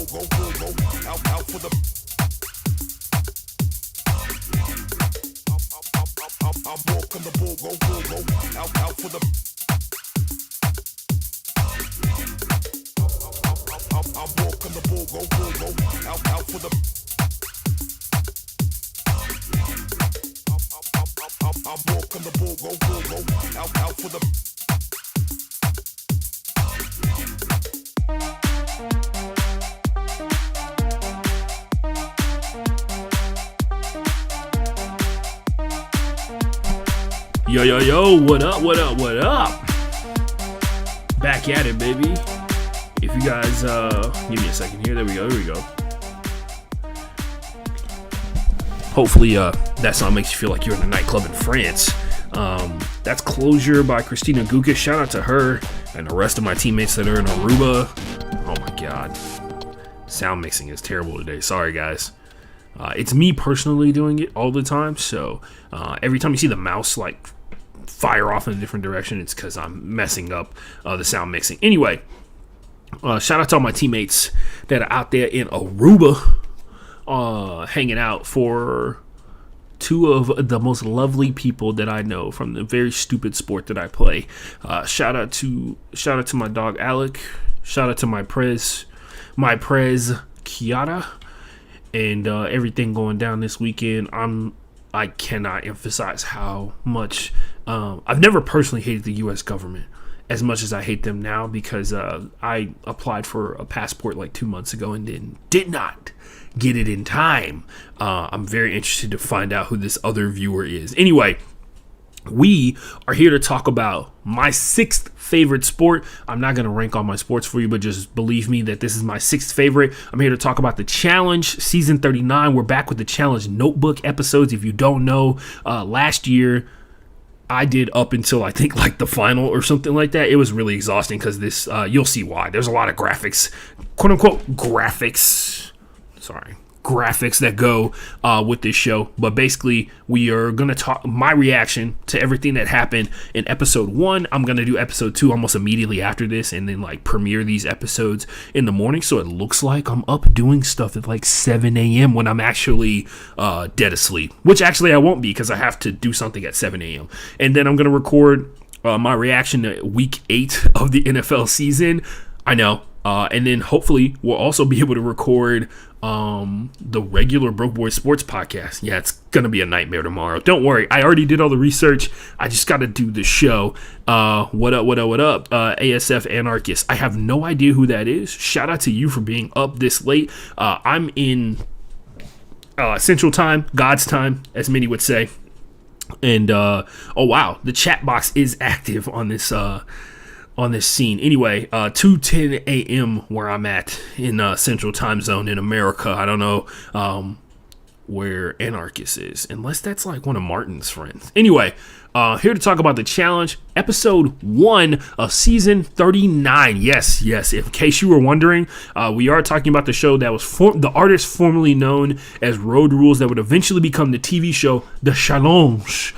Out for the I'm walking the bull, go. Out for the I'm walking the bull, go. Out for the I'm walking the bull, go. Out for the Yo, what up? Back at it, baby. If you guys, give me a second here. There we go. Hopefully, that song makes you feel like you're in a nightclub in France. That's Closure by Christina Gucas. Shout out to her and the rest of my teammates that are in Aruba. Oh my God. Sound mixing is terrible today. Sorry, guys. It's me personally doing it all the time, so every time you see the mouse like fire off in a different direction, it's because I'm messing up the sound mixing. Anyway, shout out to all my teammates that are out there in Aruba hanging out for two of the most lovely people that I know from the very stupid sport that I play. Shout out to my dog Alec. Shout out to my prez Kiara. And everything going down this weekend, I cannot emphasize how much I've never personally hated the U.S. government as much as I hate them now, because I applied for a passport like 2 months ago and did not get it in time. I'm very interested to find out who this other viewer is. Anyway, we are here to talk about my sixth favorite sport. I'm not going to rank all my sports for you, but just believe me that this is my sixth favorite. I'm here to talk about the Challenge season 39. We're back with the Challenge notebook episodes. If you don't know, last year I did up until I think like the final or something like that. It was really exhausting because this, you'll see why. There's a lot of graphics, quote unquote graphics that go with this show. But basically, we are going to talk my reaction to everything that happened in episode 1. I'm going to do episode 2 almost immediately after this, and then like premiere these episodes in the morning, so it looks like I'm up doing stuff at like 7 a.m. when I'm actually dead asleep, which actually I won't be, because I have to do something at 7 a.m. And then I'm going to record my reaction to week 8 of the NFL season. I know. And then hopefully we'll also be able to record the regular Broke Boy Sports podcast. Yeah, it's going to be a nightmare tomorrow. Don't worry. I already did all the research. I just got to do the show. What up? ASF Anarchist. I have no idea who that is. Shout out to you for being up this late. I'm in Central Time, God's time, as many would say. And, oh wow, the chat box is active on this scene. Anyway, 2:10 a.m. where I'm at in Central Time Zone in America. I don't know where Anarchist is, unless that's like one of Martin's friends. Anyway, here to talk about the Challenge, episode 1 of season 39. Yes. In case you were wondering, we are talking about the show that was the artist formerly known as Road Rules, that would eventually become the TV show The Challenge.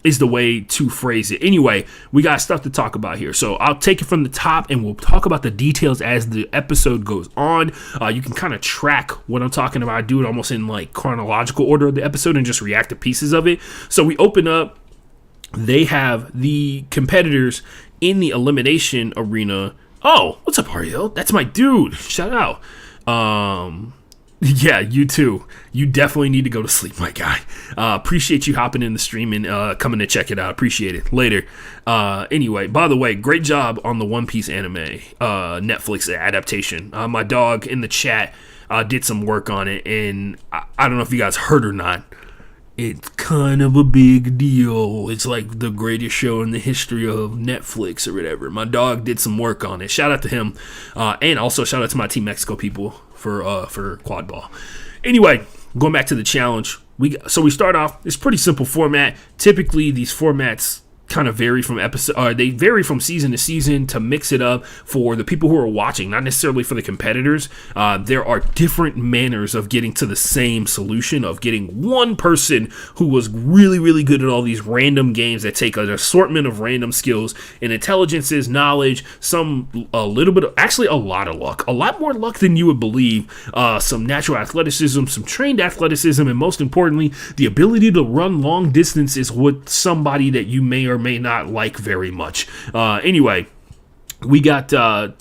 Is the way to phrase it. Anyway, we got stuff to talk about here, so I'll take it from the top and we'll talk about the details as the episode goes on. You can kind of track what I'm talking about. I do it almost in like chronological order of the episode and just react to pieces of it. So we open up. They have the competitors in the elimination arena. Oh, what's up, Ariel? That's my dude. Shout out. Yeah, you too. You definitely need to go to sleep, my guy. Appreciate you hopping in the stream and coming to check it out. Appreciate it. Later. Anyway, by the way, great job on the One Piece anime Netflix adaptation. My dog in the chat did some work on it, and I don't know if you guys heard or not. It's kind of a big deal. It's like the greatest show in the history of Netflix or whatever. My dog did some work on it. Shout out to him. And also shout out to my Team Mexico people for quad ball. Anyway, going back to the Challenge. We start off, it's pretty simple format. Typically, these formats kind of vary from they vary from season to season to mix it up for the people who are watching, not necessarily for the competitors. There are different manners of getting to the same solution, of getting one person who was really, really good at all these random games that take an assortment of random skills and intelligences, knowledge, a little bit of, actually a lot of luck, a lot more luck than you would believe, some natural athleticism, some trained athleticism, and most importantly, the ability to run long distances with somebody that you may or may not like very much. Anyway, we got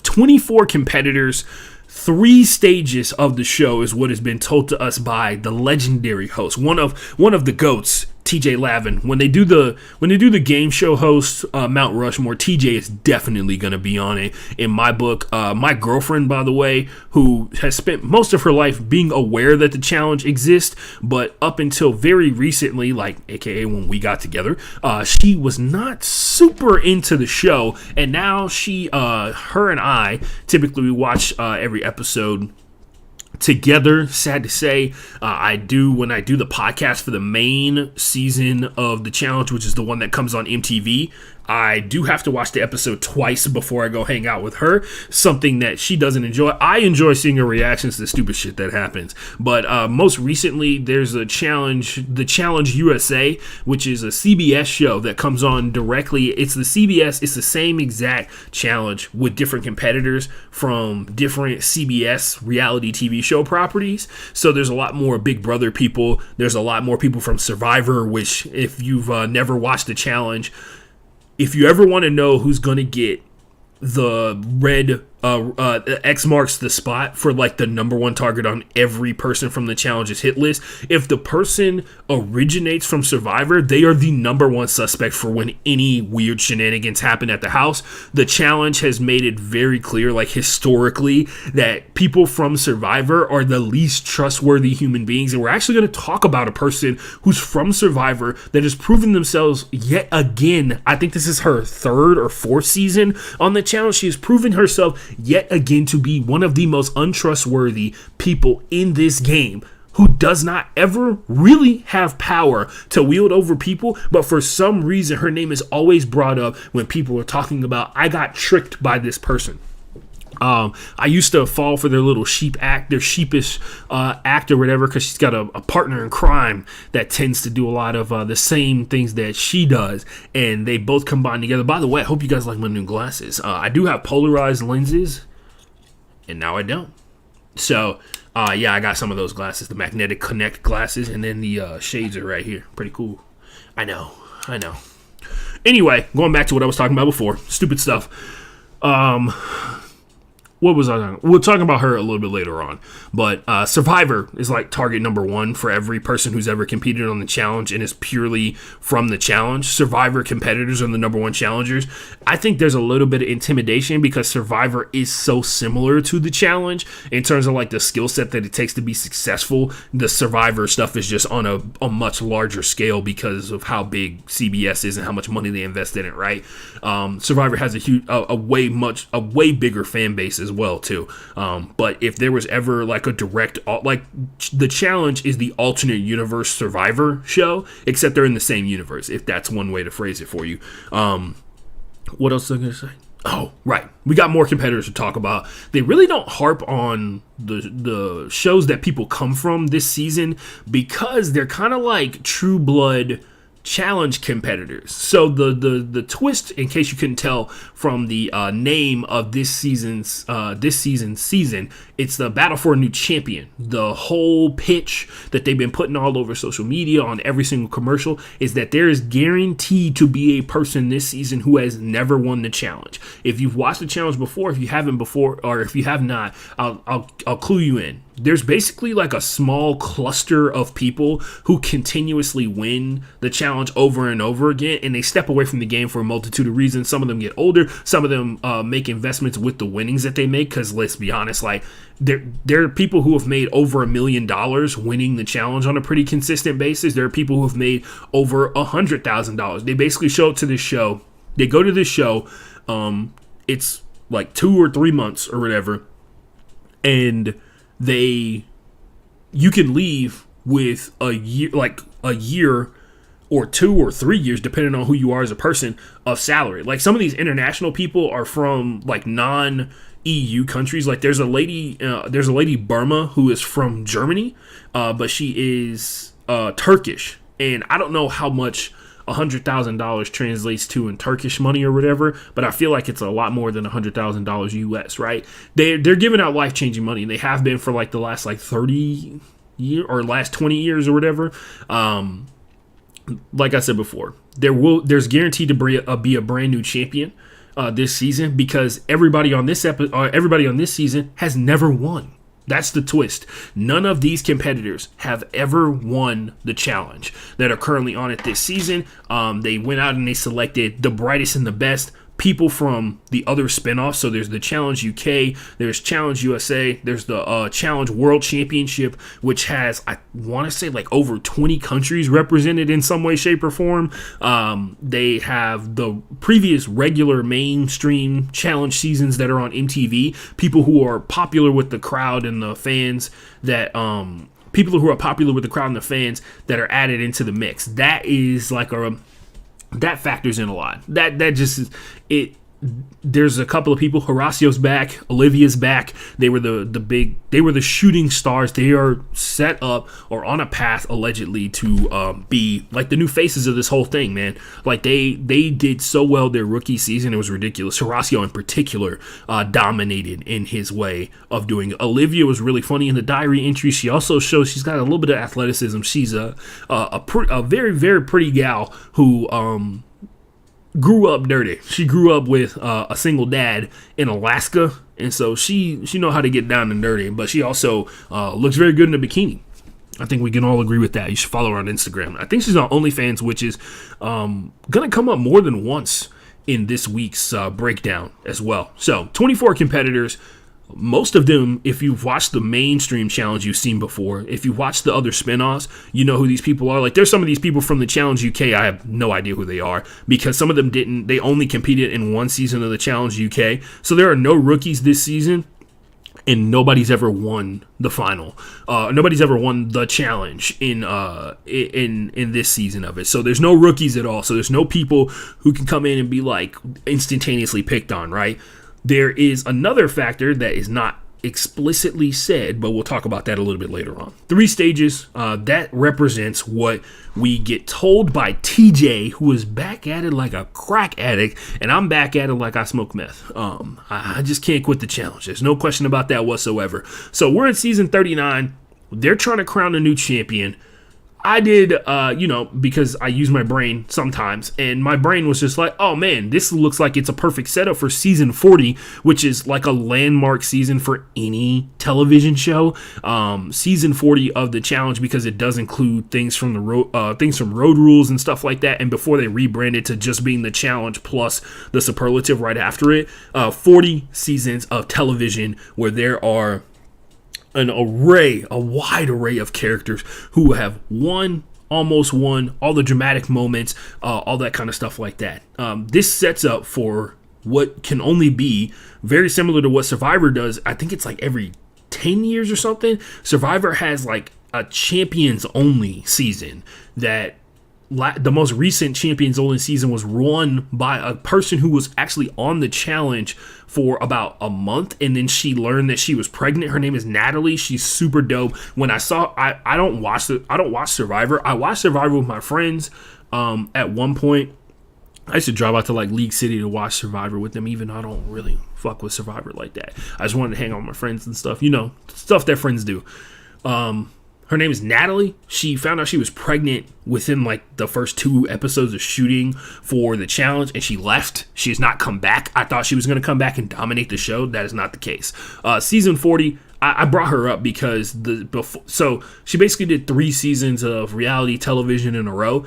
24 competitors. 3 stages of the show is what has been told to us by the legendary host, one of the GOATs, TJ Lavin. When they do the game show host, Mount Rushmore, TJ is definitely going to be on it in my book. My girlfriend, by the way, who has spent most of her life being aware that the challenge exists, but up until very recently, like aka when we got together, she was not super into the show, and now her and I typically watch every episode together. Sad to say, when I do the podcast for the main season of the challenge, which is the one that comes on MTV, I do have to watch the episode twice before I go hang out with her, something that she doesn't enjoy. I enjoy seeing her reactions to the stupid shit that happens. But most recently, there's the Challenge USA, which is a CBS show that comes on directly. It's the same exact challenge with different competitors from different CBS reality TV show properties. So there's a lot more Big Brother people. There's a lot more people from Survivor, which if you've never watched the challenge, if you ever want to know who's going to get the red X marks the spot for like the number one target on every person from the challenge's hit list, if the person originates from Survivor, they are the number one suspect for when any weird shenanigans happen at the house. The challenge has made it very clear, like historically, that people from Survivor are the least trustworthy human beings, and we're actually going to talk about a person who's from Survivor that has proven themselves yet again. I think this is her 3rd or 4th season on the challenge. She has proven herself yet again to be one of the most untrustworthy people in this game, who does not ever really have power to wield over people, but for some reason her name is always brought up when people are talking about, I got tricked by this person. I used to fall for their little sheepish act or whatever, because she's got a partner in crime that tends to do a lot of the same things that she does, and they both combine together. By the way, I hope you guys like my new glasses. I do have polarized lenses, and now I don't. So, yeah, I got some of those glasses, the Magnetic Connect glasses, and then the shades are right here. Pretty cool. I know. Anyway, going back to what I was talking about before. Stupid stuff. What was I talking? We'll talk about her a little bit later on. But Survivor is like target number 1 for every person who's ever competed on the challenge and is purely from the challenge. Survivor competitors are the number 1 challengers. I think there's a little bit of intimidation because Survivor is so similar to the challenge in terms of like the skill set that it takes to be successful. The Survivor stuff is just on a much larger scale because of how big CBS is and how much money they invest in it, right? Survivor has a way bigger fan base as well too. But if there was ever like a direct, like the challenge is the alternate universe Survivor show, except they're in the same universe, if that's one way to phrase it for you. What else was I gonna say? Oh, right. We got more competitors to talk about. They really don't harp on the shows that people come from this season because they're kind of like True Blood challenge competitors. So the twist, in case you couldn't tell from the name of this season's season, it's the Battle for a New Champion. The whole pitch that they've been putting all over social media on every single commercial is that there is guaranteed to be a person this season who has never won the challenge. If you've watched the challenge before, if you haven't before, or if you have not, I'll clue you in. There's basically like a small cluster of people who continuously win the challenge over and over again, and they step away from the game for a multitude of reasons. Some of them get older, some of them make investments with the winnings that they make, because let's be honest, like there are people who have made over $1 million winning the challenge on a pretty consistent basis. There are people who have made over $100,000. They basically show up to this show. They go to this show. It's like 2 or 3 months or whatever, and you can leave with a year or 2 or 3 years, depending on who you are as a person, of salary. Like some of these international people are from like non-EU countries. Like there's a lady Burma who is from Germany, but she is Turkish, and I don't know how much $100,000 translates to in Turkish money or whatever, but I feel like it's a lot more than $100,000 US, right? They're giving out life-changing money, and they have been for like the last like 30 years or last 20 years or whatever. Like I said before, there's guaranteed to be a brand new champion this season, because everybody on this season has never won. That's the twist. None of these competitors have ever won the challenge that are currently on it this season. They went out and they selected the brightest and the best people from the other spinoffs. So there's the Challenge UK, there's Challenge USA, there's the Challenge World Championship, which has, I want to say, like over 20 countries represented in some way, shape, or form. They have the previous regular mainstream challenge seasons that are on MTV. People who are popular with the crowd and the fans that people who are popular with the crowd and the fans that are added into the mix. That is like that factors in a lot. That just is it. There's a couple of people. Horacio's back. Olivia's back. They were the shooting stars. They are set up or on a path allegedly to be like the new faces of this whole thing, man. Like they did so well their rookie season. It was ridiculous. Horacio in particular dominated in his way of doing it. Olivia was really funny in the diary entry. She also shows she's got a little bit of athleticism. She's a very, very pretty gal who grew up dirty. She grew up with a single dad in Alaska, and so she know how to get down and dirty. But she also looks very good in a bikini. I think we can all agree with that. You should follow her on Instagram. I think she's on OnlyFans, which is gonna come up more than once in this week's breakdown as well. So 24 competitors. Most of them, if you've watched the mainstream challenge, you've seen before. If you watch the other spinoffs, you know who these people are. Like, there's some of these people from the Challenge UK. I have no idea who they are, because some of them didn't. They only competed in one season of the Challenge UK. So there are no rookies this season, and nobody's ever won the final. Nobody's ever won the challenge in this season of it. So there's no rookies at all. So there's no people who can come in and be like instantaneously picked on, right? There is another factor that is not explicitly said, but we'll talk about that a little bit later on. 3 stages, that represents what we get told by TJ, who is back at it like a crack addict, and I'm back at it like I smoke meth. I just can't quit the challenge. There's no question about that whatsoever. So we're in season 39. They're trying to crown a new champion. I did, because I use my brain sometimes, and my brain was just like, oh man, this looks like it's a perfect setup for season 40, which is like a landmark season for any television show. Season 40 of the challenge, because it does include things from Road Rules and stuff like that. And before they rebranded to just being the challenge plus the superlative right after it, 40 seasons of television where there are a wide array of characters who have almost won, all the dramatic moments, all that kind of stuff like that. This sets up for what can only be very similar to what Survivor does. I think it's like every 10 years or something. Survivor has like a champions only season that the most recent champions only season was won by a person who was actually on the challenge for about a month, and then she learned that she was pregnant. Her name is Natalie. She's super dope. When I don't watch Survivor. I watch Survivor with my friends. At one point, I used to drive out to like League City to watch Survivor with them, even though I don't really fuck with Survivor like that. I just wanted to hang out with my friends and stuff, stuff that friends do. Her name is Natalie. She found out she was pregnant within like the first 2 episodes of shooting for the challenge, and she left. She has not come back. I thought she was going to come back and dominate the show. That is not the case. Season 40, I brought her up because so she basically did 3 seasons of reality television in a row.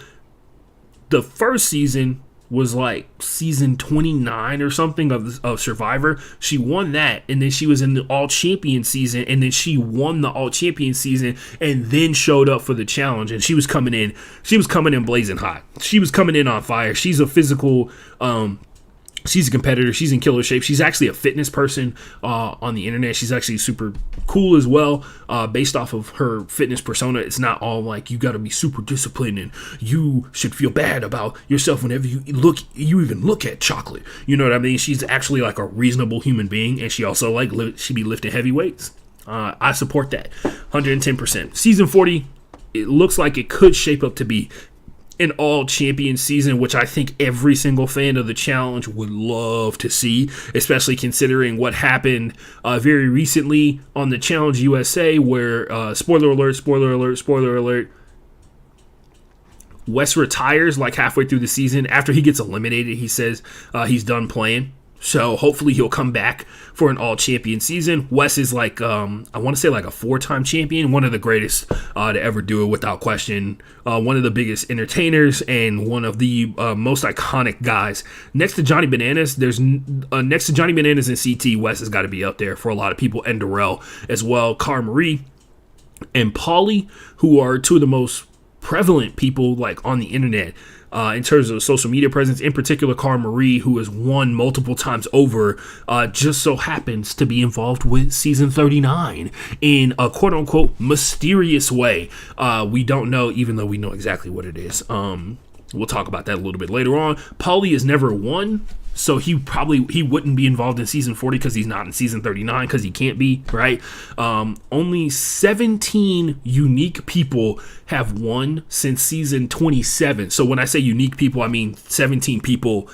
The first season was like season 29 or something of Survivor. She won that, and then she was in the All Champion season, and then she won the All Champion season, and then showed up for the challenge. And she was coming in blazing hot. She was coming in on fire. She's a physical She's a competitor. She's in killer shape. She's actually a fitness person on the internet. She's actually super cool as well. Based off of her fitness persona, it's not all like you got to be super disciplined and you should feel bad about yourself whenever you even look at chocolate. You know what I mean? She's actually like a reasonable human being, and she also she be lifting heavy weights. I support that 110%. Season 40, it looks like it could shape up to be an all-champion season, which I think every single fan of the challenge would love to see, especially considering what happened very recently on the Challenge USA, where, spoiler alert, Wes retires like halfway through the season. After he gets eliminated, he says he's done playing. So hopefully he'll come back for an all-champion season. Wes is like, I want to say like a 4-time champion, one of the greatest to ever do it without question. One of the biggest entertainers and one of the most iconic guys. Next to Johnny Bananas, next to Johnny Bananas and CT, Wes has got to be up there for a lot of people, and Darrell as well. Cara Marie and Paulie, who are two of the most prevalent people like on the internet. In terms of social media presence, in particular, Cara Marie, who has won multiple times over, just so happens to be involved with season 39 in a quote-unquote mysterious way. We don't know, even though we know exactly what it is. We'll talk about that a little bit later on. Paulie has never won, so he wouldn't be involved in season 40 because he's not in season 39 because he can't be, right? Only 17 unique people have won since season 27. So when I say unique people, I mean 17 people,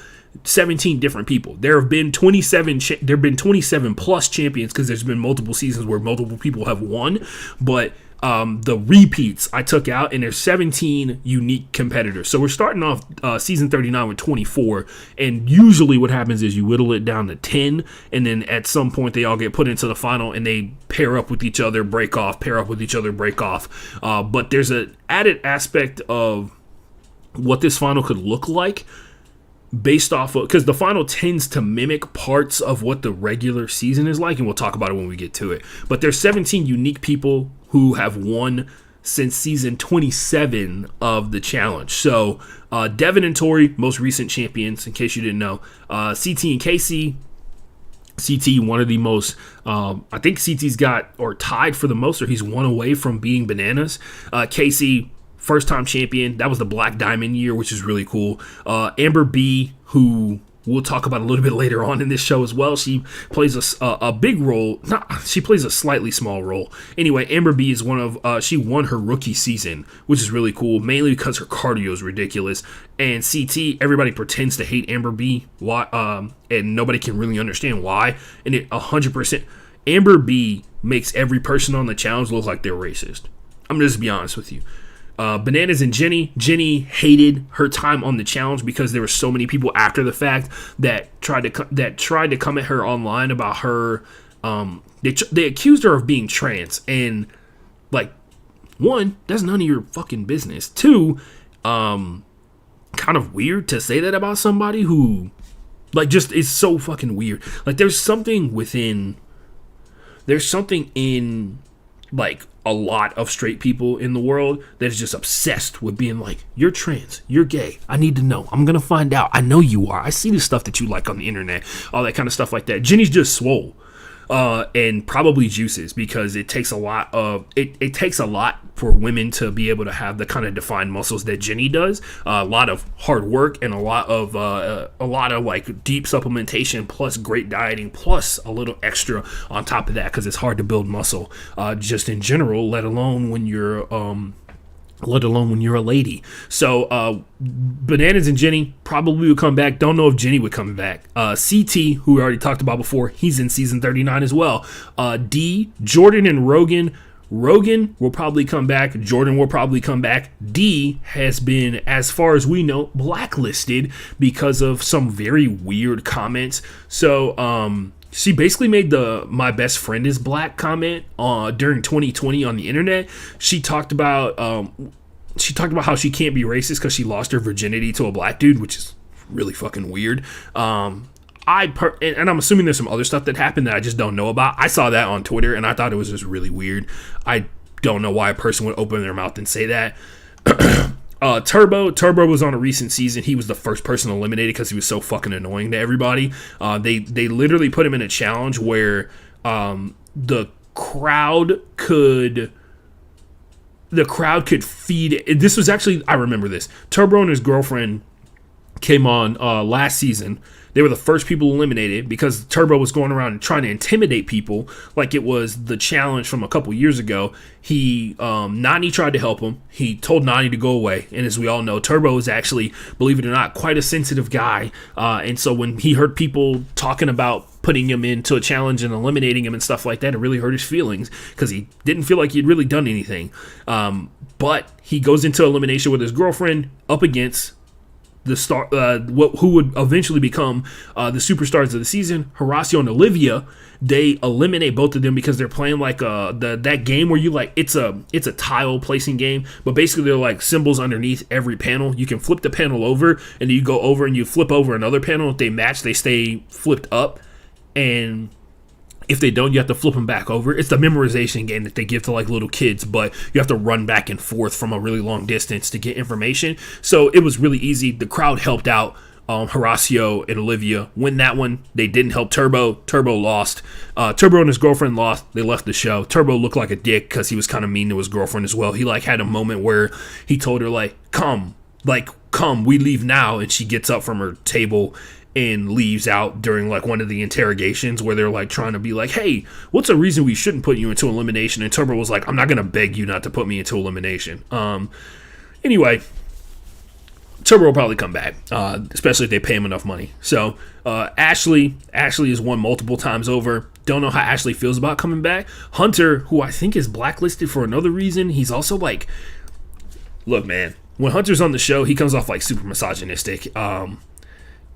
17 different people. There have been 27 plus champions because there's been multiple seasons where multiple people have won, but the repeats I took out, and there's 17 unique competitors. So we're starting off season 39 with 24, and usually what happens is you whittle it down to 10, and then at some point they all get put into the final and they pair up with each other, break off, pair up with each other, break off. But there's an added aspect of what this final could look like based off of, because the final tends to mimic parts of what the regular season is like, and we'll talk about it when we get to it. But there's 17 unique people who have won since season 27 of the challenge. So Devin and Tori, most recent champions, in case you didn't know. CT and Casey. CT, one of the most, I think CT's got, or tied for the most, or he's one away from being bananas. Casey, first-time champion. That was the Black Diamond year, which is really cool. Amber B, who we'll talk about a little bit later on in this show as well. She plays a big role. She plays a slightly small role. Anyway, Amber B is one of, she won her rookie season, which is really cool, mainly because her cardio is ridiculous. And CT, everybody pretends to hate Amber B, and nobody can really understand why. And it 100%, Amber B makes every person on the challenge look like they're racist. I'm going to just be honest with you. Bananas and Jenny. Jenny hated her time on the challenge because there were so many people after the fact that tried to come at her online about her. They accused her of being trans, and like, one, that's none of your fucking business. Two, kind of weird to say that about somebody who, like, just is so fucking weird. Like, there's something in like a lot of straight people in the world that is just obsessed with being like, you're trans, you're gay, I need to know, I'm gonna find out, I know you are, I see the stuff that you like on the internet, all that kind of stuff like that. Jenny's just swole. And probably juices, because it takes a lot for women to be able to have the kind of defined muscles that Jenny does. A lot of hard work and a lot of like deep supplementation, plus great dieting, plus a little extra on top of that, because it's hard to build muscle just in general, let alone when you're a lady. So Bananas and Jenny probably would come back. Don't know if Jenny would come back. CT, who we already talked about before, he's in season 39 as well. D, Jordan and Rogan. Rogan will probably come back. Jordan will probably come back. D has been, as far as we know, blacklisted because of some very weird comments. So she basically made the "my best friend is black" comment during 2020 on the internet. She talked about how she can't be racist because she lost her virginity to a black dude, which is really fucking weird. And I'm assuming there's some other stuff that happened that I just don't know about. I saw that on Twitter and I thought it was just really weird. I don't know why a person would open their mouth and say that. Turbo was on a recent season. He was the first person eliminated because he was so fucking annoying to everybody. They literally put him in a challenge where the crowd could feed. This was actually, I remember this. Turbo and his girlfriend came on last season. They were the first people eliminated because Turbo was going around and trying to intimidate people like it was the challenge from a couple years ago. Nani tried to help him. He told Nani to go away. And as we all know, Turbo is actually, believe it or not, quite a sensitive guy. And so when he heard people talking about putting him into a challenge and eliminating him and stuff like that, it really hurt his feelings because he didn't feel like he'd really done anything. But he goes into elimination with his girlfriend up against the star, who would eventually become the superstars of the season, Horacio and Olivia. They eliminate both of them because they're playing like that game where you like it's a tile placing game, but basically they're like symbols underneath every panel. You can flip the panel over, and then you go over and you flip over another panel. If they match, they stay flipped up, and if they don't, you have to flip them back over. It's the memorization game that they give to like little kids, but you have to run back and forth from a really long distance to get information. So it was really easy. The crowd helped out Horacio and Olivia win that one. They didn't help Turbo. Turbo lost. Turbo and his girlfriend lost. They left the show. Turbo looked like a dick because he was kind of mean to his girlfriend as well. He like had a moment where he told her like, come, we leave now. And she gets up from her table and leaves out during like one of the interrogations where they're like trying to be like, hey, what's a reason we shouldn't put you into elimination? And Turbo was like, I'm not going to beg you not to put me into elimination. Anyway, Turbo will probably come back, especially if they pay him enough money. So Ashley has won multiple times over. Don't know how Ashley feels about coming back. Hunter, who I think is blacklisted for another reason, he's also like, look, man, when Hunter's on the show, he comes off like super misogynistic.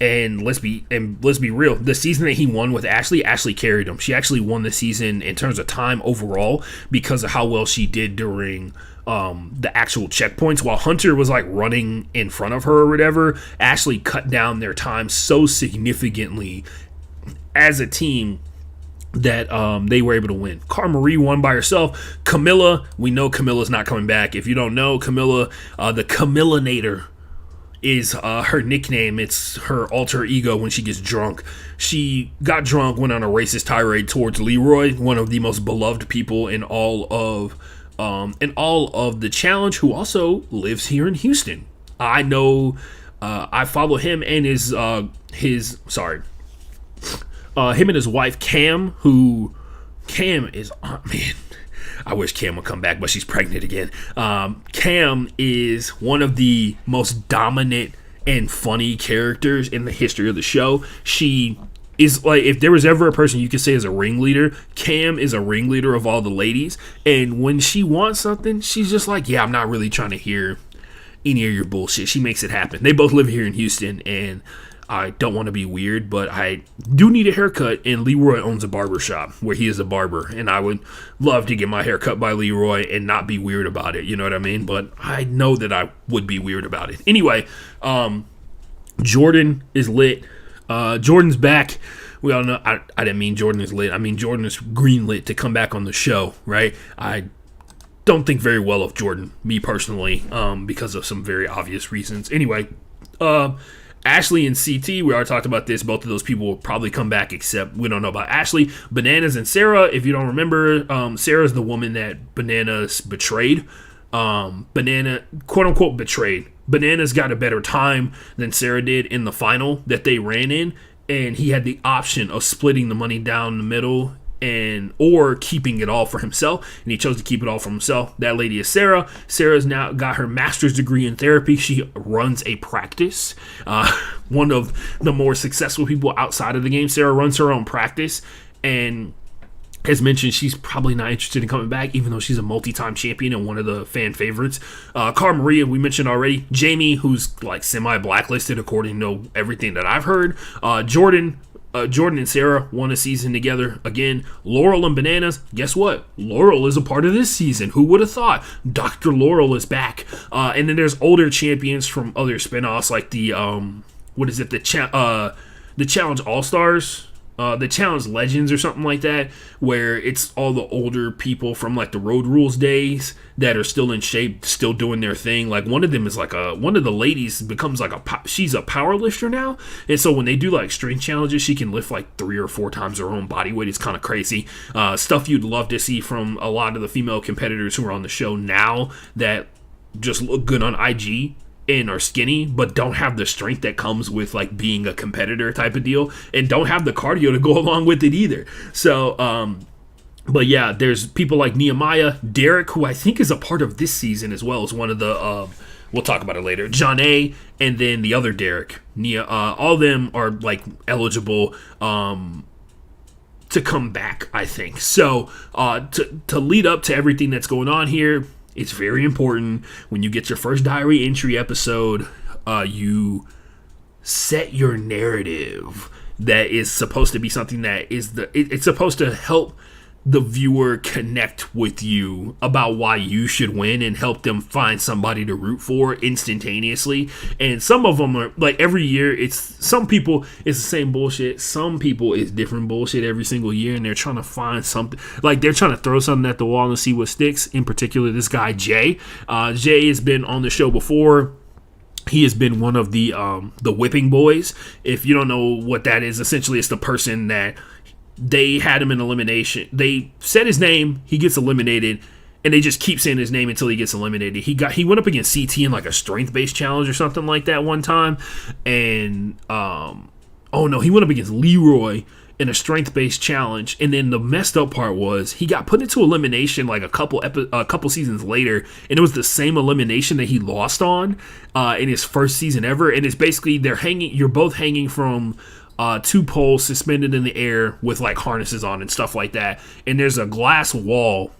And let's be real. The season that he won with Ashley carried him. She actually won the season in terms of time overall because of how well she did during the actual checkpoints. While Hunter was like running in front of her or whatever, Ashley cut down their time so significantly as a team that they were able to win. Cara Marie won by herself. Camilla, we know Camilla's not coming back. If you don't know, Camilla, the Camillanator is her nickname. It's her alter ego when she gets drunk. She got drunk, went on a racist tirade towards Leroy, one of the most beloved people in all of the challenge, who also lives here in Houston. I know, I follow him and him and his wife Cam, Cam is, man, I wish Cam would come back, but she's pregnant again. Cam is one of the most dominant and funny characters in the history of the show. She is like, if there was ever a person you could say is a ringleader, Cam is a ringleader of all the ladies. And when she wants something, she's just like, yeah, I'm not really trying to hear any of your bullshit. She makes it happen. They both live here in Houston, and I don't want to be weird, but I do need a haircut, and Leroy owns a barber shop where he is a barber, and I would love to get my hair cut by Leroy and not be weird about it, you know what I mean? But I know that I would be weird about it. Anyway, Jordan is lit. Jordan's back. We all know, I didn't mean Jordan is lit. I mean Jordan is green lit to come back on the show, right? I don't think very well of Jordan, me personally, because of some very obvious reasons. Anyway, Ashley and CT, we already talked about this. Both of those people will probably come back, except we don't know about Ashley. Bananas and Sarah, if you don't remember, Sarah's the woman that Bananas betrayed. Banana, quote unquote, betrayed. Bananas got a better time than Sarah did in the final that they ran in, and he had the option of splitting the money down the middle or keeping it all for himself, and he chose to keep it all for himself. That lady is Sarah. Sarah's now got her master's degree in therapy. She runs a practice. One of the more successful people outside of the game. Sarah runs her own practice, and as mentioned, she's probably not interested in coming back, even though she's a multi-time champion and one of the fan favorites. Cara Maria, we mentioned already. Jamie, who's like semi-blacklisted according to everything that I've heard. Jordan and Sarah won a season together again. Laurel and Bananas, guess what? Laurel is a part of this season. Who would have thought? Dr. Laurel is back. And then there's older champions from other spinoffs like the Challenge All-Stars. the challenge Legends or something like that, where it's all the older people from like the Road Rules days that are still in shape, still doing their thing. Like one of them is like one of the ladies becomes like she's a power lifter now, and so when they do like strength challenges, she can lift like 3 or 4 times her own body weight. It's kind of crazy stuff you'd love to see from a lot of the female competitors who are on the show now that just look good on IG and are skinny but don't have the strength that comes with like being a competitor type of deal, and don't have the cardio to go along with it either. So but yeah, there's people like Nehemiah, Derek, who I think is a part of this season as well as one of the we'll talk about it later, John A, and then the other Derek, all of them are like eligible to come back, I think. So to lead up to everything that's going on here, it's very important when you get your first diary entry episode, you set your narrative that is supposed to be something that is it's supposed to help the viewer connect with you about why you should win and help them find somebody to root for instantaneously. And some of them are like every year, some people it's the same bullshit, some people it's different bullshit every single year, and they're trying to find something, like they're trying to throw something at the wall and see what sticks. In particular, this guy Jay has been on the show before. He has been one of the whipping boys. If you don't know what that is, essentially it's the person that they had him in elimination. They said his name, he gets eliminated, and they just keep saying his name until he gets eliminated. He went up against CT in like a strength-based challenge or something like that one time, and he went up against Leroy in a strength-based challenge. And then the messed up part was he got put into elimination like a couple seasons later, and it was the same elimination that he lost on in his first season ever. And it's basically you're both hanging from 2 poles suspended in the air with like harnesses on and stuff like that, and there's a glass wall,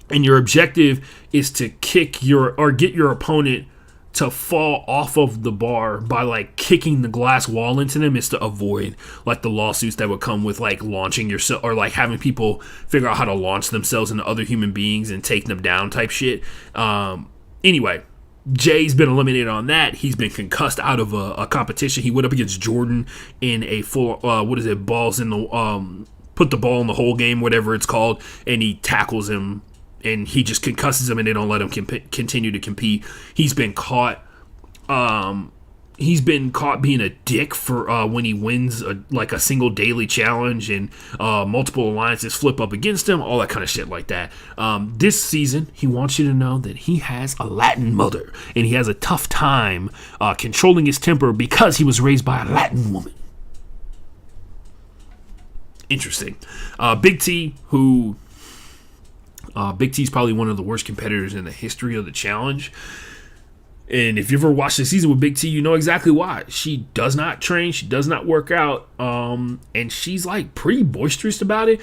and your objective is to get your opponent to fall off of the bar by like kicking the glass wall into them. Is to avoid like the lawsuits that would come with like launching yourself or like having people figure out how to launch themselves into other human beings and take them down type shit. Anyway, Jay's been eliminated on that. He's been concussed out of a competition. He went up against Jordan in a full balls in the put the ball in the hole game, whatever it's called, and he tackles him and he just concusses him, and they don't let him continue to compete. He's been caught being a dick for when he wins a single daily challenge, and multiple alliances flip up against him, all that kind of shit like that. This season, he wants you to know that he has a Latin mother, and he has a tough time controlling his temper because he was raised by a Latin woman. Interesting. Big T, Big T's probably one of the worst competitors in the history of the challenge. And if you ever watched the season with Big T, you know exactly why. She does not train. She does not work out. And she's like pretty boisterous about it.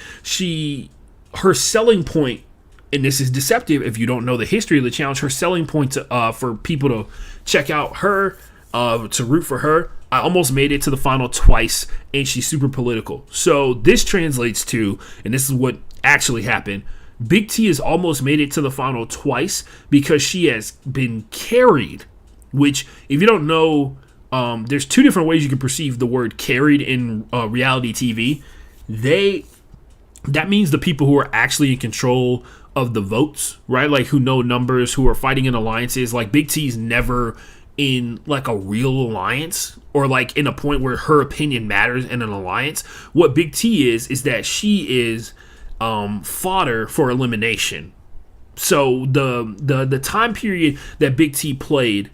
Her selling point, and this is deceptive if you don't know the history of the challenge, her selling point for people to check out her, to root for her, I almost made it to the final twice, and she's super political. So this translates to, and this is what actually happened, Big T has almost made it to the final twice because she has been carried, which, if you don't know, there's 2 different ways you can perceive the word carried in reality TV. That means the people who are actually in control of the votes, right? Like who know numbers, who are fighting in alliances. Like Big T's never in like a real alliance or like in a point where her opinion matters in an alliance. What Big T is that she is fodder for elimination. So the time period that Big T played,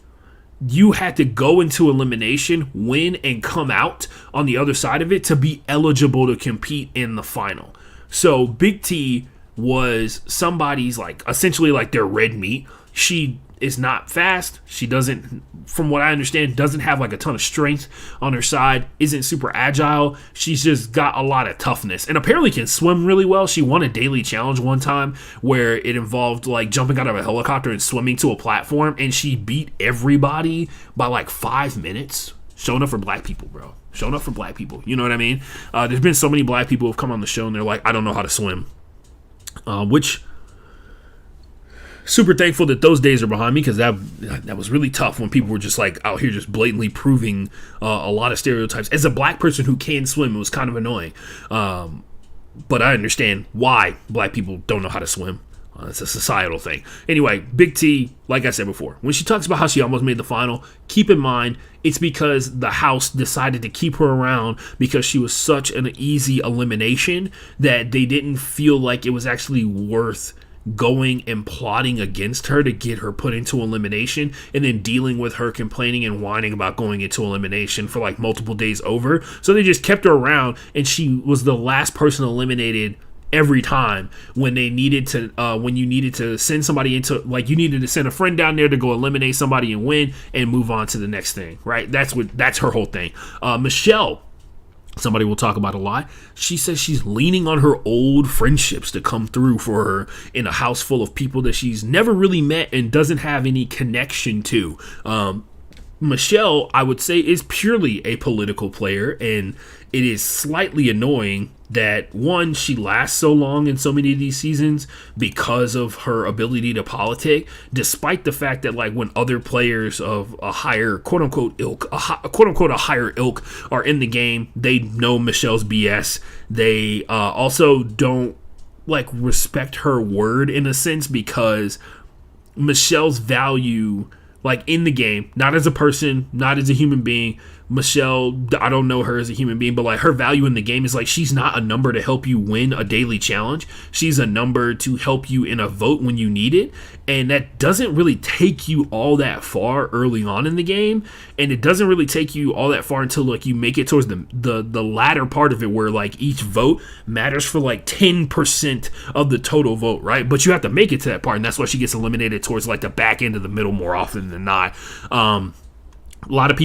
you had to go into elimination, win, and come out on the other side of it to be eligible to compete in the final. So Big T was somebody's like essentially like their red meat. She is not fast. She doesn't, from what I understand, doesn't have like a ton of strength on her side, isn't super agile. She's just got a lot of toughness and apparently can swim really well. She won a daily challenge one time where it involved like jumping out of a helicopter and swimming to a platform, and she beat everybody by like 5 minutes. Showing up for black people, bro. Showing up for black people. You know what I mean? There's been so many black people who have come on the show and they're like, I don't know how to swim. Which super thankful that those days are behind me, because that was really tough when people were just like out here just blatantly proving a lot of stereotypes. As a black person who can swim, it was kind of annoying. But I understand why black people don't know how to swim. It's a societal thing. Anyway, Big T, like I said before, when she talks about how she almost made the final, keep in mind it's because the house decided to keep her around because she was such an easy elimination that they didn't feel like it was actually worth going and plotting against her to get her put into elimination, and then dealing with her complaining and whining about going into elimination for like multiple days over. So they just kept her around, and she was the last person eliminated every time when they needed to when you needed to send somebody into, like, you needed to send a friend down there to go eliminate somebody and win and move on to the next thing, right? That's her whole thing. Michelle, somebody we'll talk about a lot, she says she's leaning on her old friendships to come through for her in a house full of people that she's never really met and doesn't have any connection to. Michelle, I would say, is purely a political player, and it is slightly annoying that, one, she lasts so long in so many of these seasons because of her ability to politic, despite the fact that, like, when other players of a higher quote-unquote ilk, a higher ilk are in the game, they know Michelle's BS. They also don't, like, respect her word in a sense, because Michelle's value, like, in the game, not as a person, not as a human being, Michelle, I don't know her as a human being, but like her value in the game is like she's not a number to help you win a daily challenge. She's a number to help you in a vote when you need it. And that doesn't really take you all that far early on in the game. And it doesn't really take you all that far until like you make it towards the latter part of it, where like each vote matters for like 10% of the total vote, right? But you have to make it to that part, and that's why she gets eliminated towards like the back end of the middle more often than not. Most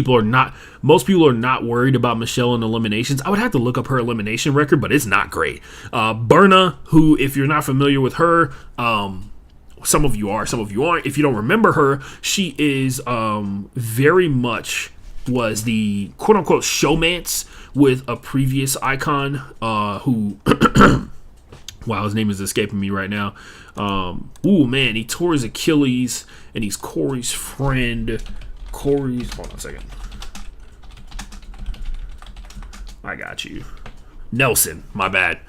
people are not worried about Michelle in eliminations. I would have to look up her elimination record, but it's not great. Berna, who, if you're not familiar with her, some of you are, some of you aren't. If you don't remember her, she is very much was the quote-unquote showmance with a previous icon who... Wow, his name is escaping me right now. He tore his Achilles, and he's Corey's friend. Hold on a second. I got you. Nelson, my bad.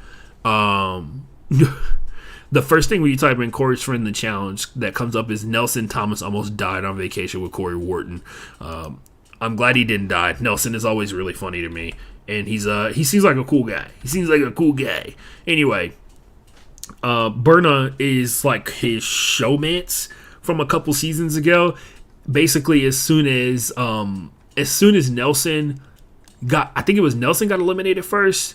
The first thing when you type in Corey's friend in the challenge that comes up is Nelson Thomas almost died on vacation with Corey Wharton. I'm glad he didn't die. Nelson is always really funny to me, and he seems like a cool guy. Anyway, Berna is like his showmance from a couple seasons ago. Basically, as soon as Nelson got, I think it was Nelson got eliminated first.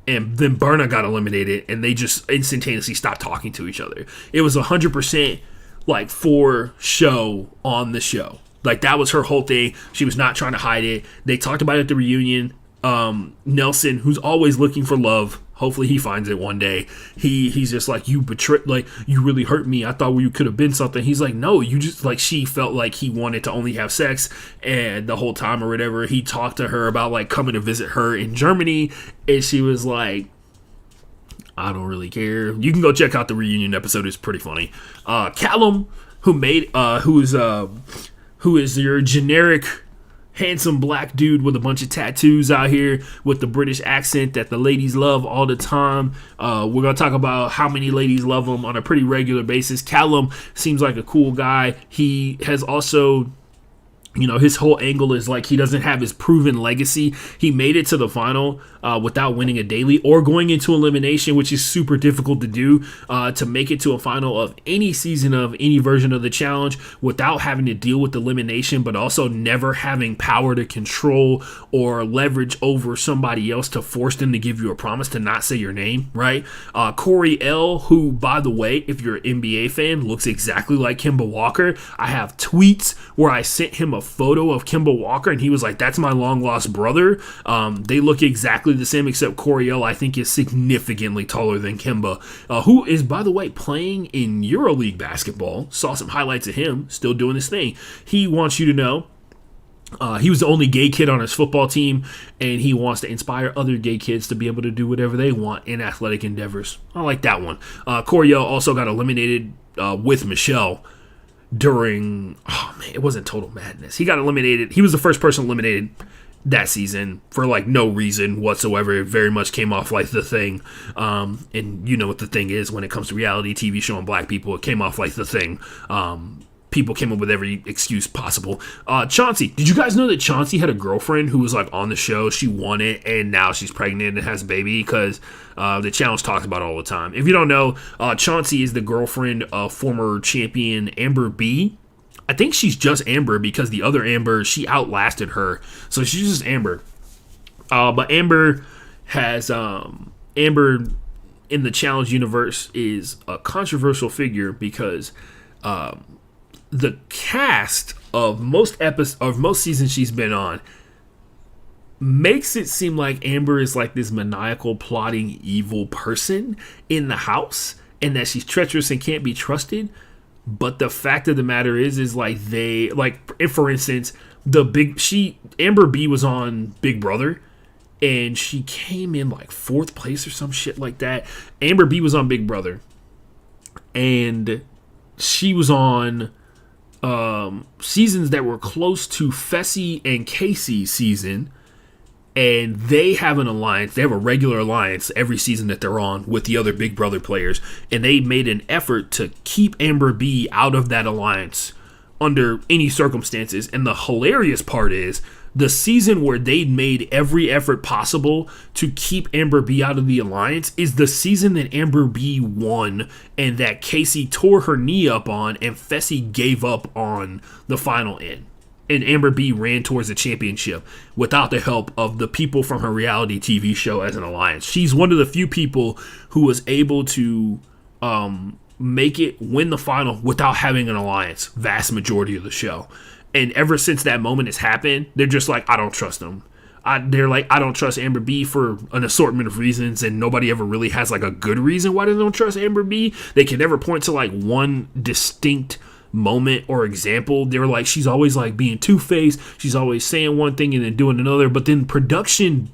And then Berna got eliminated, and they just instantaneously stopped talking to each other. It was 100% like for show on the show. Like that was her whole thing. She was not trying to hide it. They talked about it at the reunion. Nelson, who's always looking for love, hopefully he finds it one day. He's just like, you betrayed, like, you really hurt me. I thought you could have been something. He's like, no, you just, like, she felt like he wanted to only have sex, and the whole time or whatever, he talked to her about like coming to visit her in Germany, and she was like, I don't really care. You can go check out the reunion episode. It's pretty funny. Callum, who is your generic handsome black dude with a bunch of tattoos out here with the British accent that the ladies love all the time. We're going to talk about how many ladies love him on a pretty regular basis. Callum seems like a cool guy. He has also, his whole angle is like he doesn't have his proven legacy. He made it to the final without winning a daily or going into elimination, which is super difficult to do, to make it to a final of any season of any version of the challenge without having to deal with elimination, but also never having power to control or leverage over somebody else to force them to give you a promise to not say your name, right? Corey L., who, by the way, if you're an NBA fan, looks exactly like Kemba Walker. I have tweets where I sent him a photo of Kemba Walker, and he was like, that's my long lost brother. They look exactly the same, except Corey L., I think, is significantly taller than Kemba, who is, by the way, playing in EuroLeague basketball. Saw some highlights of him still doing his thing. He wants you to know He was the only gay kid on his football team, and he wants to inspire other gay kids to be able to do whatever they want in athletic endeavors. I like that one. Coryell also got eliminated with Michelle during, it wasn't Total Madness. He got eliminated. He was the first person eliminated that season for like no reason whatsoever. It very much came off like The Thing. And you know what The Thing is when it comes to reality TV show and black people. It came off like The Thing. People came up with every excuse possible. Chauncey, did you guys know that Chauncey had a girlfriend who was like on the show? She won it, and now she's pregnant and has a baby because the challenge talks about it all the time. If you don't know, Chauncey is the girlfriend of former champion Amber B. I think she's just Amber because the other Amber, she outlasted her, so she's just Amber. But Amber has Amber in the challenge universe is a controversial figure because the cast of most seasons she's been on makes it seem like Amber is like this maniacal, plotting, evil person in the house, and that she's treacherous and can't be trusted. But the fact of the matter is like they like, if for instance, Amber B was on Big Brother, and she came in like 4th place or some shit like that. Amber B was on Big Brother, and she was on seasons that were close to Fessy and Casey's season, and they have an alliance. They have a regular alliance every season that they're on with the other Big Brother players, and they made an effort to keep Amber B out of that alliance under any circumstances. And the hilarious part is the season where they made every effort possible to keep Amber B out of the alliance is the season that Amber B won and that Casey tore her knee up on and Fessy gave up on the final end. And Amber B ran towards the championship without the help of the people from her reality TV show as an alliance. She's one of the few people who was able to make it win the final without having an alliance, vast majority of the show. And ever since that moment has happened, they're just like, I don't trust them. They're like, I don't trust Amber B for an assortment of reasons, and nobody ever really has like a good reason why they don't trust Amber B. They can never point to like one distinct moment or example. They're like, she's always like being two-faced. She's always saying one thing and then doing another. But then production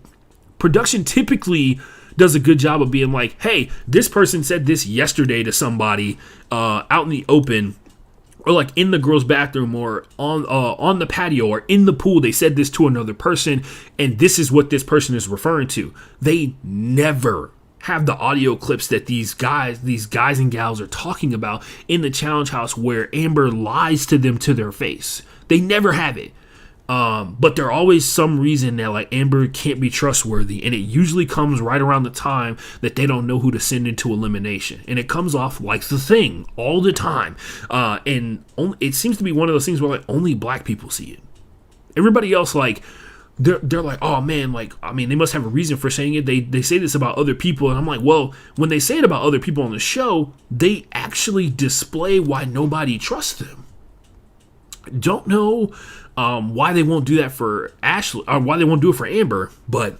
typically does a good job of being like, hey, this person said this yesterday to somebody out in the open, or like in the girls' bathroom, or on the patio, or in the pool. They said this to another person, and this is what this person is referring to. They never have the audio clips that these guys and gals are talking about in the challenge house where Amber lies to them to their face. They never have it. But there always some reason that like Amber can't be trustworthy, and it usually comes right around the time that they don't know who to send into elimination, and it comes off like The Thing all the time. And it seems to be one of those things where like only black people see it. Everybody else, like, they're like, oh man, like, I mean, they must have a reason for saying it. They say this about other people, and I'm like, well, when they say it about other people on the show, they actually display why nobody trusts them. Don't know why they won't do that for Ashley, or why they won't do it for Amber, but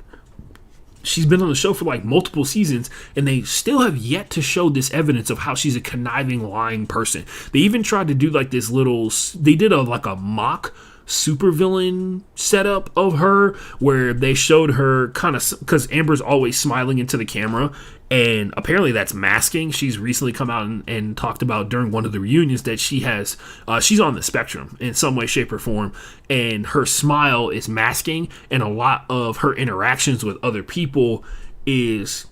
she's been on the show for like multiple seasons, and they still have yet to show this evidence of how she's a conniving, lying person. They even tried to do like this they did a mock supervillain setup of her where they showed her kind of, because Amber's always smiling into the camera, and apparently that's masking. She's recently come out and talked about during one of the reunions that she's on the spectrum in some way, shape, or form, and her smile is masking, and a lot of her interactions with other people is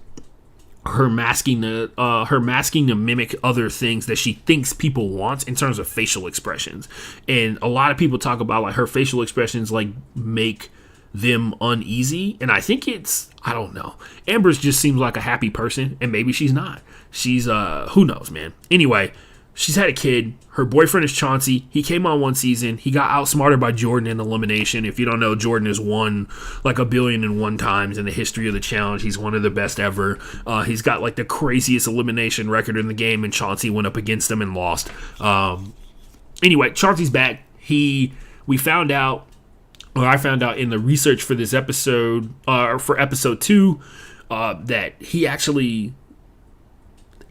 her masking to mimic other things that she thinks people want in terms of facial expressions. And a lot of people talk about like her facial expressions like make them uneasy, and I think I don't know. Amber's just seems like a happy person, and maybe she's not. She's who knows, man. Anyway, she's had a kid. Her boyfriend is Chauncey. He came on one season. He got outsmarted by Jordan in elimination. If you don't know, Jordan has won like 1,000,000,001 times in the history of the challenge. He's one of the best ever. He's got like the craziest elimination record in the game, and Chauncey went up against him and lost. Anyway, Chauncey's back. I found out in the research for this episode, for episode 2, that he actually,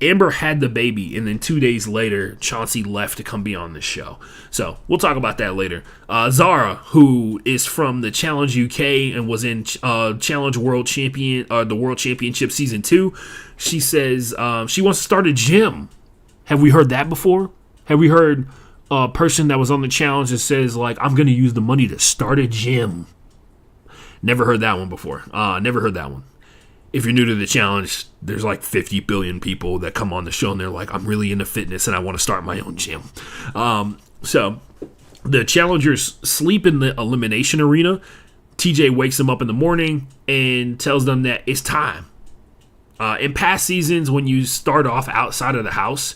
Amber had the baby, and then 2 days later, Chauncey left to come be on the show. So we'll talk about that later. Zara, who is from the Challenge UK and was in Challenge World Champion, the World Championship Season 2, she says she wants to start a gym. Have we heard that before? Have we heard a person that was on the challenge that says, like, I'm going to use the money to start a gym? Never heard that one before. Never heard that one. If you're new to the challenge, there's like 50 billion people that come on the show and they're like, I'm really into fitness and I want to start my own gym. So the challengers sleep in the elimination arena. TJ wakes them up in the morning and tells them that it's time. In past seasons, when you start off outside of the house,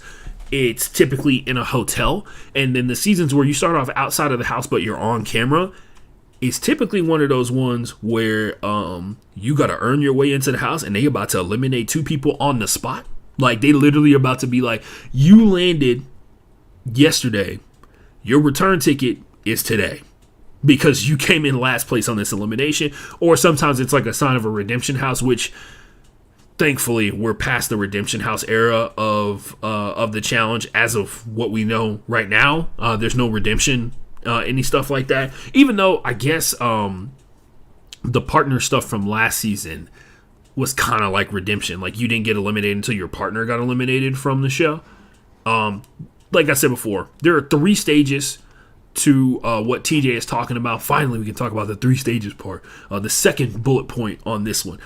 it's typically in a hotel. And then the seasons where you start off outside of the house but you're on camera, it's typically one of those ones where you got to earn your way into the house and they about to eliminate 2 people on the spot. Like, they literally about to be like, you landed yesterday. Your return ticket is today because you came in last place on this elimination. Or sometimes it's like a sign of a redemption house, which thankfully we're past the redemption house era of the challenge as of what we know right now. There's no redemption any stuff like that, even though I guess the partner stuff from last season was kind of like redemption. Like, you didn't get eliminated until your partner got eliminated from the show. Like I said before, there are 3 stages to what TJ is talking about. Finally, we can talk about the 3 stages part. The second bullet point on this one.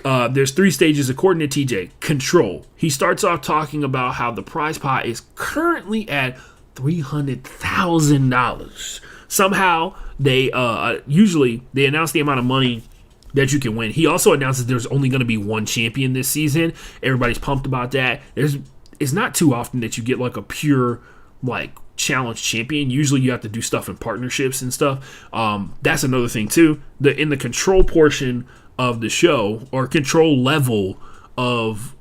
There's 3 stages according to TJ. Control. He starts off talking about how the prize pot is currently at $300,000. Somehow they usually they announce the amount of money that you can win. He also announces there's only going to be 1 champion this season. Everybody's pumped about that. It's not too often that you get like a pure like challenge champion. Usually you have to do stuff in partnerships and stuff. That's another thing too. In the control portion of the show, or control level of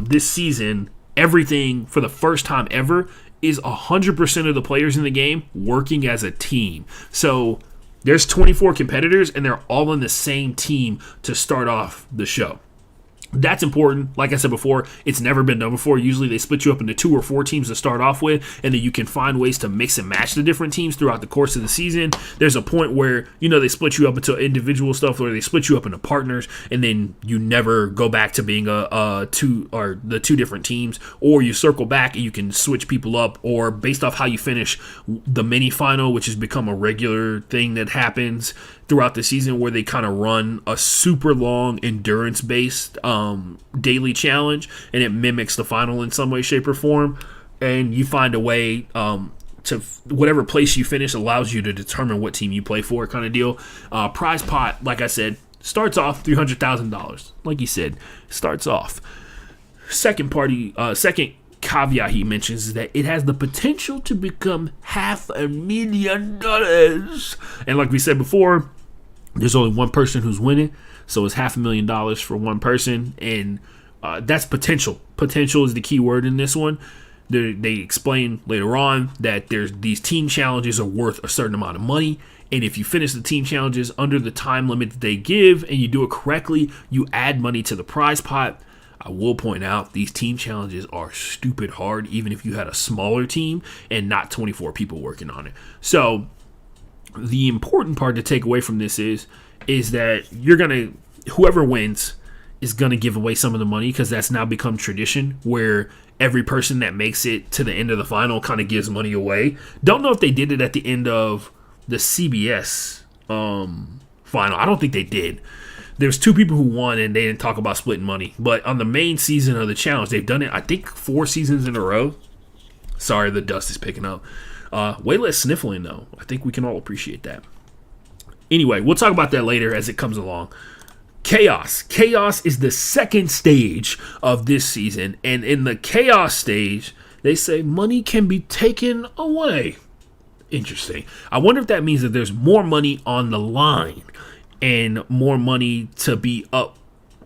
this season, everything for the first time ever is 100% of the players in the game working as a team. So there's 24 competitors and they're all in the same team to start off the show. That's important. Like I said before, it's never been done before. Usually they split you up into 2 or 4 teams to start off with, and then you can find ways to mix and match the different teams throughout the course of the season. There's a point where, they split you up into individual stuff, or they split you up into partners, and then you never go back to being the 2 different teams, or you circle back and you can switch people up, or based off how you finish the mini final, which has become a regular thing that happens throughout the season, where they kind of run a super long endurance-based daily challenge, and it mimics the final in some way, shape, or form. And you find a way to whatever place you finish allows you to determine what team you play for, kind of deal. Prize pot, like I said, starts off $300,000. Like he said, starts off. Second caveat he mentions is that it has the potential to become $500,000. And like we said before, there's only one person who's winning, so it's $500,000 for one person, and that's potential. Potential is the key word in this one. They explain later on that these team challenges are worth a certain amount of money, and if you finish the team challenges under the time limit that they give and you do it correctly, you add money to the prize pot. I will point out these team challenges are stupid hard, even if you had a smaller team and not 24 people working on it. So the important part to take away from this is that whoever wins is gonna give away some of the money, because that's now become tradition where every person that makes it to the end of the final kind of gives money away. Don't know if they did it at the end of the CBS final. I don't think they did. There's 2 people who won and they didn't talk about splitting money. But on the main season of the challenge, they've done it, I think, 4 seasons in a row. Sorry, the dust is picking up. Way less sniffling, though. I think we can all appreciate that. Anyway, we'll talk about that later as it comes along. Chaos. Chaos is the second stage of this season. And in the chaos stage, they say money can be taken away. Interesting. I wonder if that means that there's more money on the line and more money to be up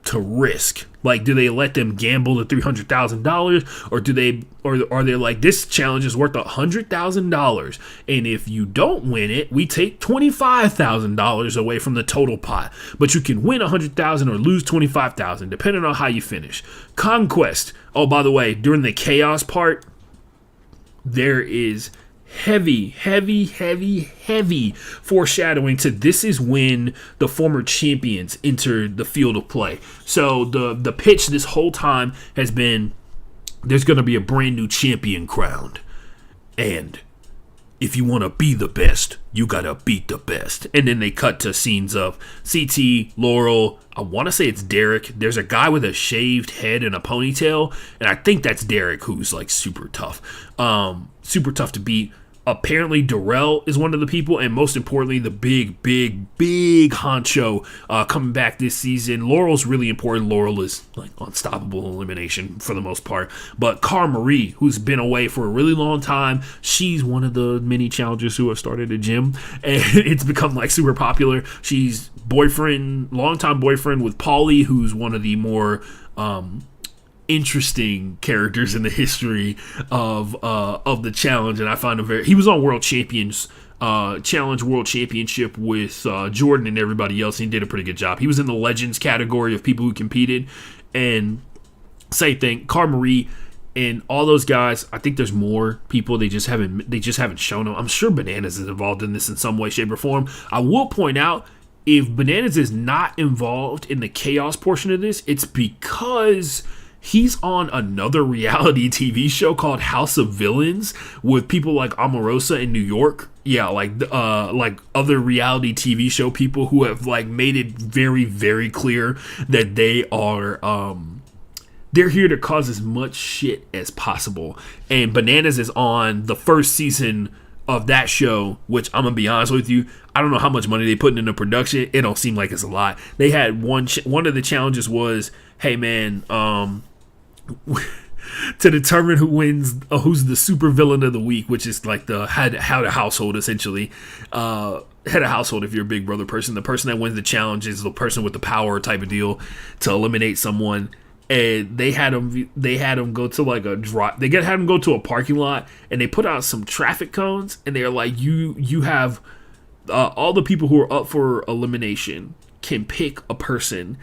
to risk? Like, do they let them gamble the $300,000, or do they, or are they like, this challenge is worth $100,000, and if you don't win it, we take $25,000 away from the total pot, but you can win $100,000 or lose $25,000 depending on how you finish. Conquest. Oh, by the way, during the chaos part, there is heavy foreshadowing to this is when the former champions enter the field of play. So the pitch this whole time has been, there's going to be a brand new champion crowned, and if you want to be the best, you got to beat the best. And then they cut to scenes of CT, Laurel, I want to say it's Derek. There's a guy with a shaved head and a ponytail, and I think that's Derek, who's like super tough to beat. Apparently Darrell is one of the people, and most importantly, the big honcho coming back this season. Laurel's really important. Laurel is like unstoppable elimination for the most part. But Cara Marie, who's been away for a really long time, she's one of the many challengers who have started a gym, and it's become like super popular. She's longtime boyfriend with Paulie, who's one of the more interesting characters in the history of the challenge, and I find him he was on World Champions Challenge World Championship with Jordan and everybody else, and he did a pretty good job. He was in the Legends category of people who competed, and same thing, Cara Marie and all those guys. I think there's more people, they just haven't shown them. I'm sure Bananas is involved in this in some way, shape, or form. I will point out, if Bananas is not involved in the chaos portion of this, it's because he's on another reality TV show called House of Villains with people like Omarosa in New York. Yeah, like other reality TV show people who have like made it very, very clear that they are they're here to cause as much shit as possible. And Bananas is on the first season of that show, which I'm gonna be honest with you, I don't know how much money they put into production. It don't seem like it's a lot. They had one of the challenges was, hey man, to determine who wins, who's the super villain of the week, which is like the head of household essentially. Head of household, if you're a Big Brother person, the person that wins the challenge is the person with the power type of deal to eliminate someone. And they had him go to like a drop. Had him go to a parking lot, and they put out some traffic cones, and they're like, you have all the people who are up for elimination can pick a person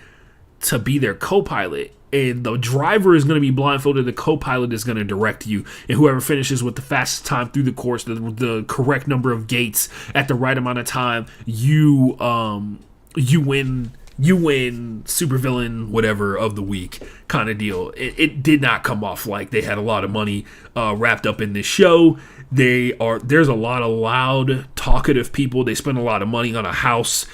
to be their co-pilot, and the driver is going to be blindfolded. The co-pilot is going to direct you, and whoever finishes with the fastest time through the course, the correct number of gates at the right amount of time, you win supervillain whatever of the week kind of deal. It did not come off like they had a lot of money wrapped up in this show. There's a lot of loud, talkative people. They spend a lot of money on a house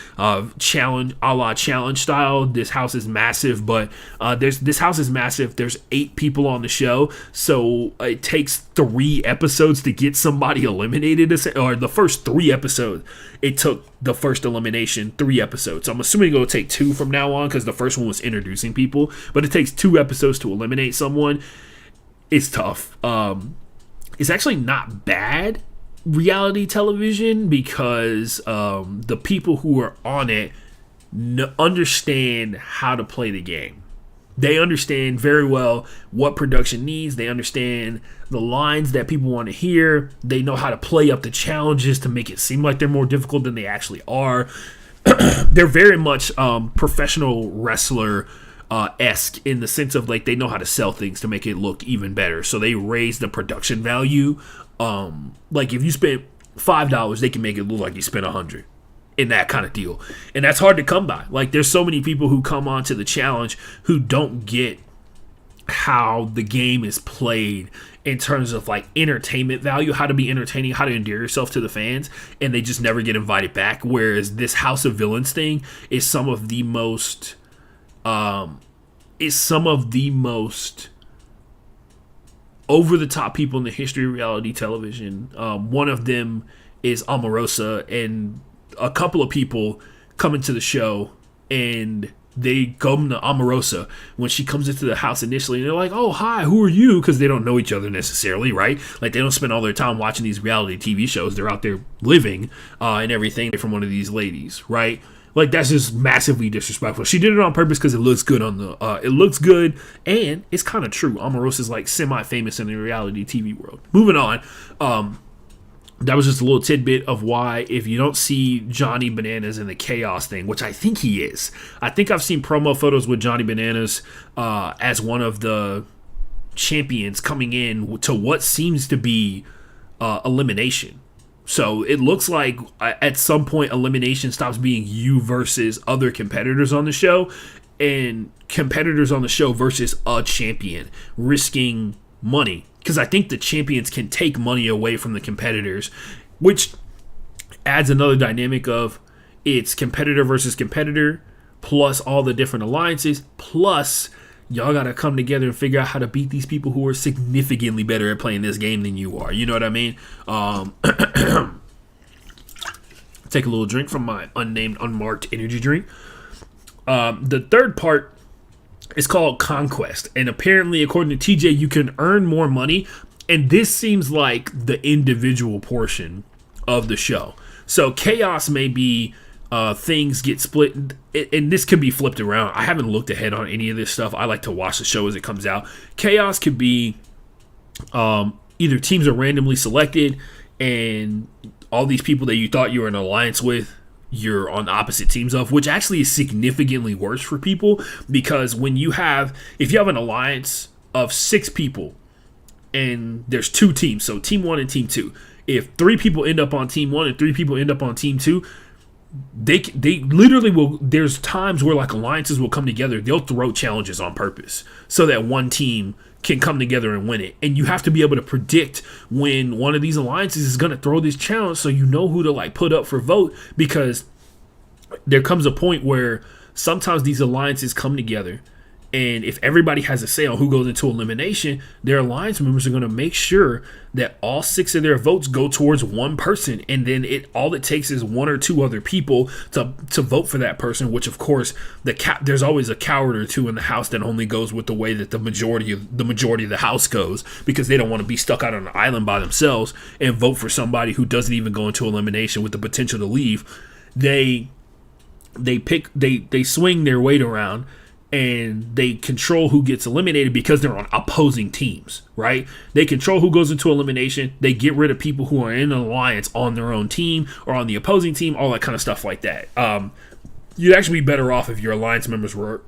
challenge, a la challenge style. This house is massive, but this house is massive. There's 8 people on the show, so it takes 3 episodes to get somebody eliminated. Or the first 3 episodes, it took the first elimination 3 episodes. So I'm assuming it'll take 2 from now on, because the first one was introducing people. But it takes 2 episodes to eliminate someone. It's tough. It's actually not bad reality television, because the people who are on it understand how to play the game. They understand very well what production needs. They understand the lines that people want to hear. They know how to play up the challenges to make it seem like they're more difficult than they actually are. They're very much professional wrestler esque in the sense of like they know how to sell things to make it look even better. So they raise the production value. Like if you spend $5, they can make it look like you spent $100 in that kind of deal. And that's hard to come by. Like there's so many people who come onto the challenge who don't get how the game is played in terms of like entertainment value, how to be entertaining, how to endear yourself to the fans, and they just never get invited back. Whereas this House of Villains thing is some of the most over the top people in the history of reality television. One of them is Omarosa, and a couple of people come into the show and they come to Omarosa when she comes into the house initially, and they're like, oh, hi, who are you? Because they don't know each other necessarily, right? Like, they don't spend all their time watching these reality TV shows. They're out there living and everything from one of these ladies, right? Like, that's just massively disrespectful. She did it on purpose because it looks good on the. It looks good, and it's kind of true. Omarosa's like semi-famous in the reality TV world. Moving on. That was just a little tidbit of why, if you don't see Johnny Bananas in the Chaos thing, which I think he is. I think I've seen promo photos with Johnny Bananas as one of the champions coming in to what seems to be elimination. So it looks like at some point elimination stops being you versus other competitors on the show, and competitors on the show versus a champion risking money. Because I think the champions can take money away from the competitors, which adds another dynamic of it's competitor versus competitor, plus all the different alliances, plus y'all got to come together and figure out how to beat these people who are significantly better at playing this game than you are. You know what I mean? Take a little drink from my unnamed, unmarked energy drink. The third part is called Conquest. And apparently, according to TJ, you can earn more money. And this seems like the individual portion of the show. So Chaos may be things get split, and this could be flipped around. I haven't looked ahead on any of this stuff. I like to watch the show as it comes out. Chaos could be either teams are randomly selected, and all these people that you thought you were in an alliance with, you're on opposite teams of, which actually is significantly worse for people, because if you have an alliance of 6 people and there's 2 teams, so team 1 and team 2, if 3 people end up on team 1 and 3 people end up on team 2, they literally will. There's times where like alliances will come together. They'll throw challenges on purpose so that one team can come together and win it. And you have to be able to predict when one of these alliances is going to throw this challenge, so you know who to like put up for vote, because there comes a point where sometimes these alliances come together, and if everybody has a say on who goes into elimination, their alliance members are going to make sure that all 6 of their votes go towards one person, and then all it takes is 1 or 2 other people to vote for that person. Which, of course, there's always a coward or 2 in the house that only goes with the way that the majority of the house goes, because they don't want to be stuck out on an island by themselves and vote for somebody who doesn't even go into elimination with the potential to leave. They swing their weight around, and they control who gets eliminated because they're on opposing teams, right? They control who goes into elimination. They get rid of people who are in an alliance on their own team or on the opposing team, all that kind of stuff like that. You'd actually be better off if your alliance members were,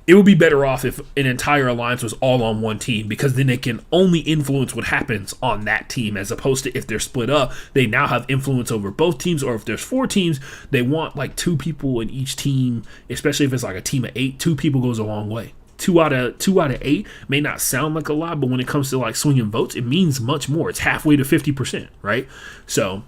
it would be better off if an entire alliance was all on one team, because then they can only influence what happens on that team, as opposed to if they're split up, they now have influence over both teams. Or if there's 4 teams, they want like 2 people in each team, especially if it's like a team of 8. 2 people goes a long way. 2 out of 8 may not sound like a lot, but when it comes to like swinging votes, it means much more. It's halfway to 50%, right? So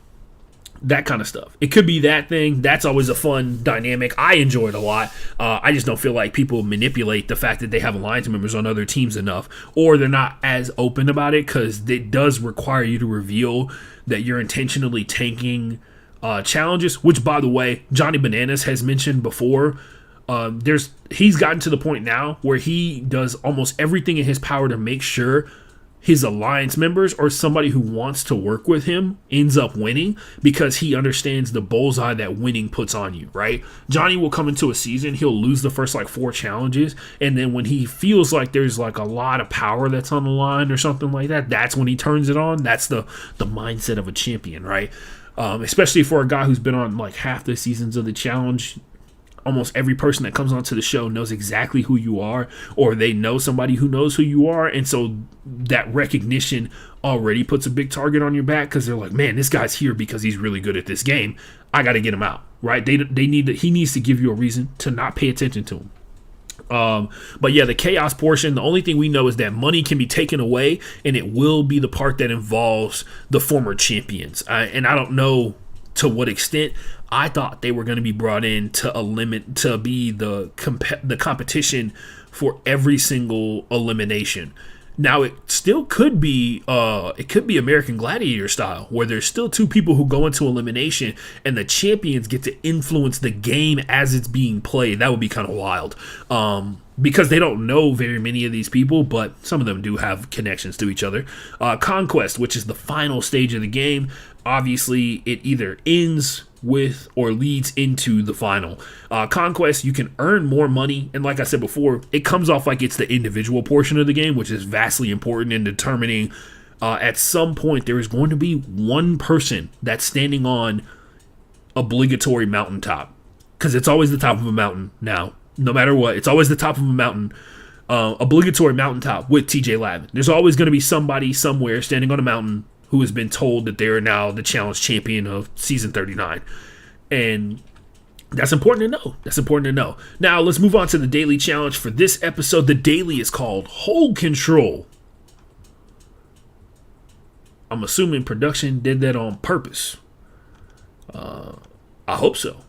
that kind of stuff. It could be that thing. That's always a fun dynamic. I enjoy it a lot. I just don't feel like people manipulate the fact that they have alliance members on other teams enough, or they're not as open about it, because it does require you to reveal that you're intentionally tanking challenges, which, by the way, Johnny Bananas has mentioned before. He's gotten to the point now where he does almost everything in his power to make sure his alliance members or somebody who wants to work with him ends up winning, because he understands the bullseye that winning puts on you, right? Johnny will come into a season, he'll lose the first like 4 challenges, and then when he feels like there's like a lot of power that's on the line or something like that, that's when he turns it on. That's the mindset of a champion, right? Especially for a guy who's been on like half the seasons of the challenge. Almost every person that comes onto the show knows exactly who you are, or they know somebody who knows who you are. And so that recognition already puts a big target on your back, because they're like, man, this guy's here because he's really good at this game. I got to get him out, right? He needs to give you a reason to not pay attention to him. But yeah, the chaos portion, the only thing we know is that money can be taken away, and it will be the part that involves the former champions. And I don't know to what extent. I thought they were going to be brought in to be the competition for every single elimination. Now it still could be American Gladiator style, where there's still 2 people who go into elimination and the champions get to influence the game as it's being played. That would be kind of wild. Because they don't know very many of these people, but some of them do have connections to each other. Conquest, which is the final stage of the game. Obviously, it either ends with or leads into the final. Conquest, you can earn more money, and like I said before, it comes off like it's the individual portion of the game, which is vastly important in determining at some point there is going to be one person that's standing on obligatory mountaintop, because it's always the top of a mountain now. No matter what, it's always the top of a mountain. Obligatory mountaintop with TJ Lavin. There's always going to be somebody somewhere standing on a mountain who has been told that they are now the challenge champion of season 39. And that's important to know. That's important to know. Now, let's move on to the daily challenge for this episode. The daily is called Hold Control. I'm assuming production did that on purpose. I hope so.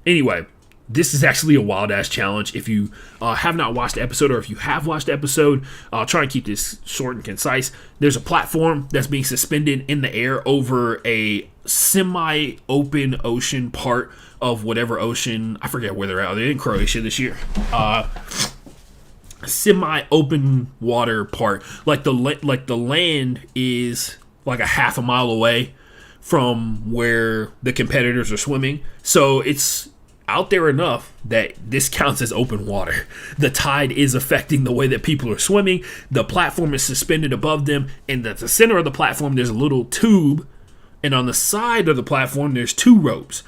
Anyway, this is actually a wild-ass challenge. If you have not watched the episode, or if you have watched the episode, I'll try and keep this short and concise. There's a platform that's being suspended in the air over a semi-open ocean part of whatever ocean. I forget where they're at. They're in Croatia this year. Semi-open water part. Like the land is like a half a mile away from where the competitors are swimming. So it's out there enough that this counts as open water. The tide is affecting the way that people are swimming. The platform is suspended above them, and at the center of the platform there's a little tube, and on the side of the platform there's two ropes.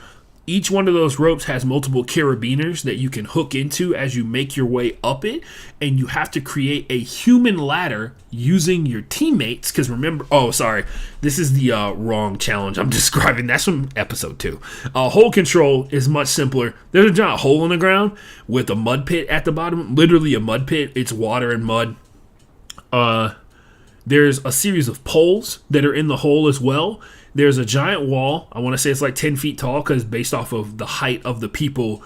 Each one of those ropes has multiple carabiners that you can hook into as you make your way up it, and you have to create a human ladder using your teammates. Because remember, this is the wrong challenge I'm describing. That's from episode 2. Hold Control is much simpler. There's a giant hole in the ground with a mud pit at the bottom, literally a mud pit. It's water and mud. There's a series of poles that are in the hole as well. There's a giant wall. I want to say it's like 10 feet tall, because based off of the height of the people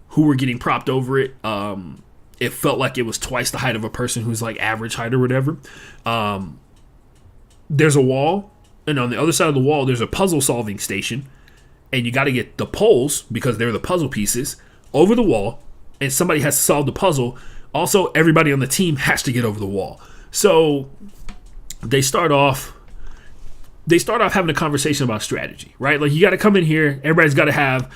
who were getting propped over it, it felt like it was twice the height of a person who's like average height or whatever. There's a wall, and on the other side of the wall, there's a puzzle solving station, and you got to get the poles, because they're the puzzle pieces, over the wall, and somebody has to solve the puzzle. Also, everybody on the team has to get over the wall. So they start off having a conversation about strategy, right? Like, you got to come in here. Everybody's got to have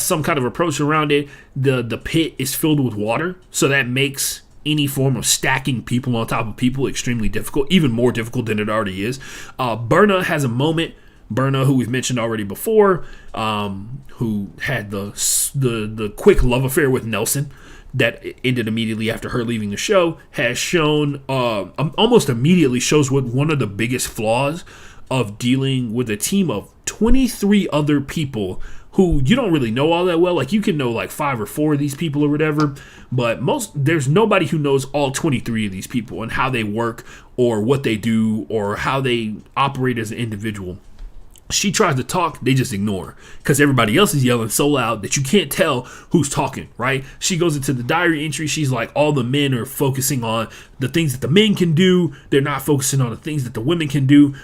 some kind of approach around it. The pit is filled with water, so that makes any form of stacking people on top of people extremely difficult, even more difficult than it already is. Berna has a moment. Berna, who we've mentioned already before, who had the quick love affair with Nelson that ended immediately after her leaving the show, has shown almost immediately shows what one of the biggest flaws of dealing with a team of 23 other people who you don't really know all that well. Like, you can know like 5 or 4 of these people or whatever, but there's nobody who knows all 23 of these people and how they work or what they do or how they operate as an individual. She tries to talk, they just ignore her, because everybody else is yelling so loud that you can't tell who's talking, right? She goes into the diary entry. She's like, all the men are focusing on the things that the men can do. They're not focusing on the things that the women can do.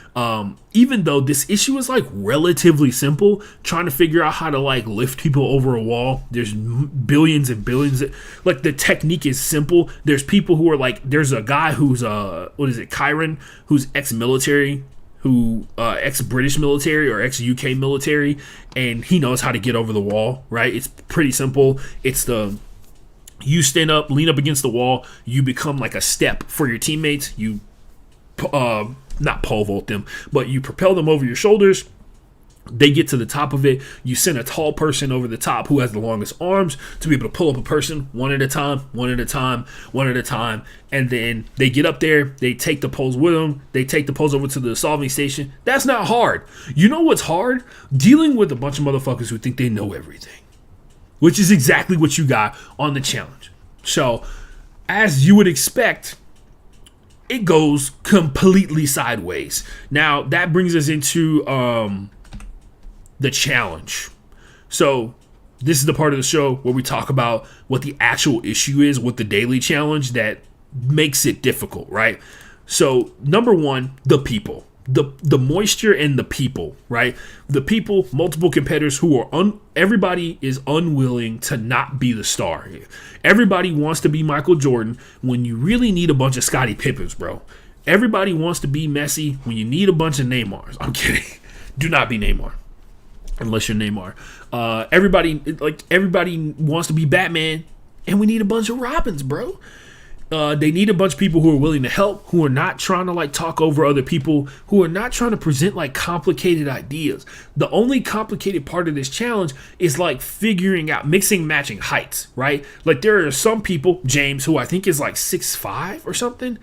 Even though this issue is like relatively simple, trying to figure out how to like lift people over a wall. There's billions and billions. Like, the technique is simple. There's people who are like, there's a guy who's Kyron, who's ex-military, who ex-British military or ex-UK military, and he knows how to get over the wall, right? It's pretty simple. It's you stand up, lean up against the wall, you become like a step for your teammates. You not pole vault them, but you propel them over your shoulders. They get to the top of it. You send a tall person over the top who has the longest arms to be able to pull up a person one at a time, and then they get up there. They take the poles with them. They take the poles over to the solving station. That's not hard. You know what's hard? Dealing with a bunch of motherfuckers who think they know everything, which is exactly what you got on the challenge. So, as you would expect, it goes completely sideways. Now, that brings us into the challenge. So this is the part of the show where we talk about what the actual issue is with the daily challenge that makes it difficult, right? So number one, the people, the moisture and the people, right? The people, multiple competitors who are everybody is unwilling to not be the star. Everybody wants to be Michael Jordan when you really need a bunch of Scottie Pippens, bro. Everybody wants to be Messi when you need a bunch of Neymars. I'm kidding. Do not be Neymar. unless you're Neymar. Everybody wants to be Batman, and we need a bunch of Robins, bro. They need a bunch of people who are willing to help, who are not trying to like talk over other people, who are not trying to present like complicated ideas. The only complicated part of this challenge is like figuring out mixing, matching heights, right? Like there are some people, James, who I think is like 6'5" or something.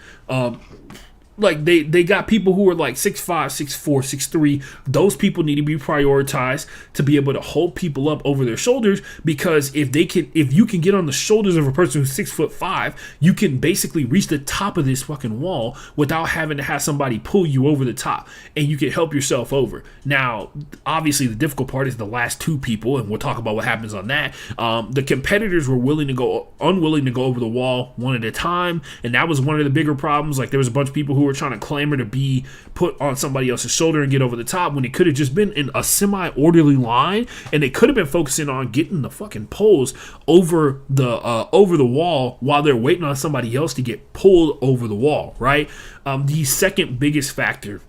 Like they got people who are like 6'5", 6'4", 6'3". Those people need to be prioritized to be able to hold people up over their shoulders, because if you can get on the shoulders of a person who's 6'5", you can basically reach the top of this fucking wall without having to have somebody pull you over the top, and you can help yourself over. Now, obviously, the difficult part is the last two people, and we'll talk about what happens on that. The competitors were unwilling to go over the wall one at a time, and that was one of the bigger problems. Like there was a bunch of people who were trying to clamor to be put on somebody else's shoulder and get over the top, when it could have just been in a semi-orderly line, and they could have been focusing on getting the fucking poles over the wall while they're waiting on somebody else to get pulled over the wall, right? The second biggest factor,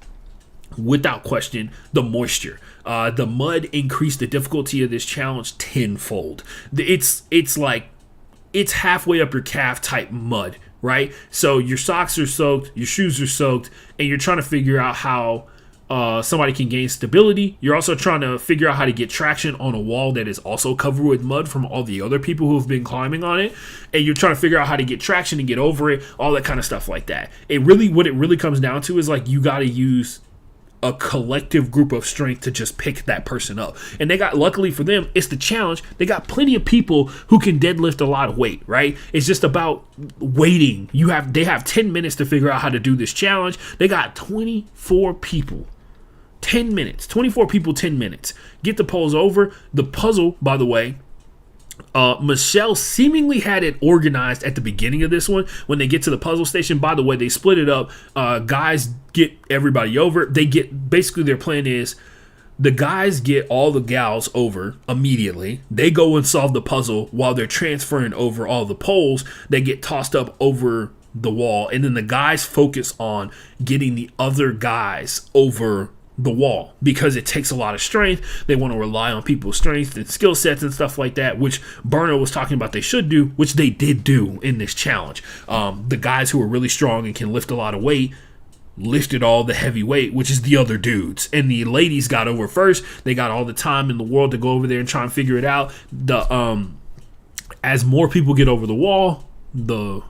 without question, the moisture. The mud increased the difficulty of this challenge tenfold. It's halfway up your calf type mud, right? So your socks are soaked, your shoes are soaked, and you're trying to figure out how somebody can gain stability. You're also trying to figure out how to get traction on a wall that is also covered with mud from all the other people who have been climbing on it. And you're trying to figure out how to get traction and get over it, all that kind of stuff like that. What it really comes down to is like you got to use a collective group of strength to just pick that person up. And luckily for them, it's the challenge. They got plenty of people who can deadlift a lot of weight, right? It's just about waiting. They have 10 minutes to figure out how to do this challenge. They got 24 people. 10 minutes. 24 people, 10 minutes. Get the poles over. The puzzle, by the way, Michelle seemingly had it organized at the beginning of this one. When they get to the puzzle station, by the way, they split it up. Guys get everybody over. Basically their plan is the guys get all the gals over immediately. They go and solve the puzzle while they're transferring over all the poles. They get tossed up over the wall, and then the guys focus on getting the other guys over the wall, because it takes a lot of strength. They want to rely on people's strength and skill sets and stuff like that, which Burno was talking about they should do, which they did do in this challenge. The guys who are really strong and can lift a lot of weight lifted all the heavy weight, which is the other dudes, and the ladies got over first. They got all the time in the world to go over there and try and figure it out. As more people get over the wall, the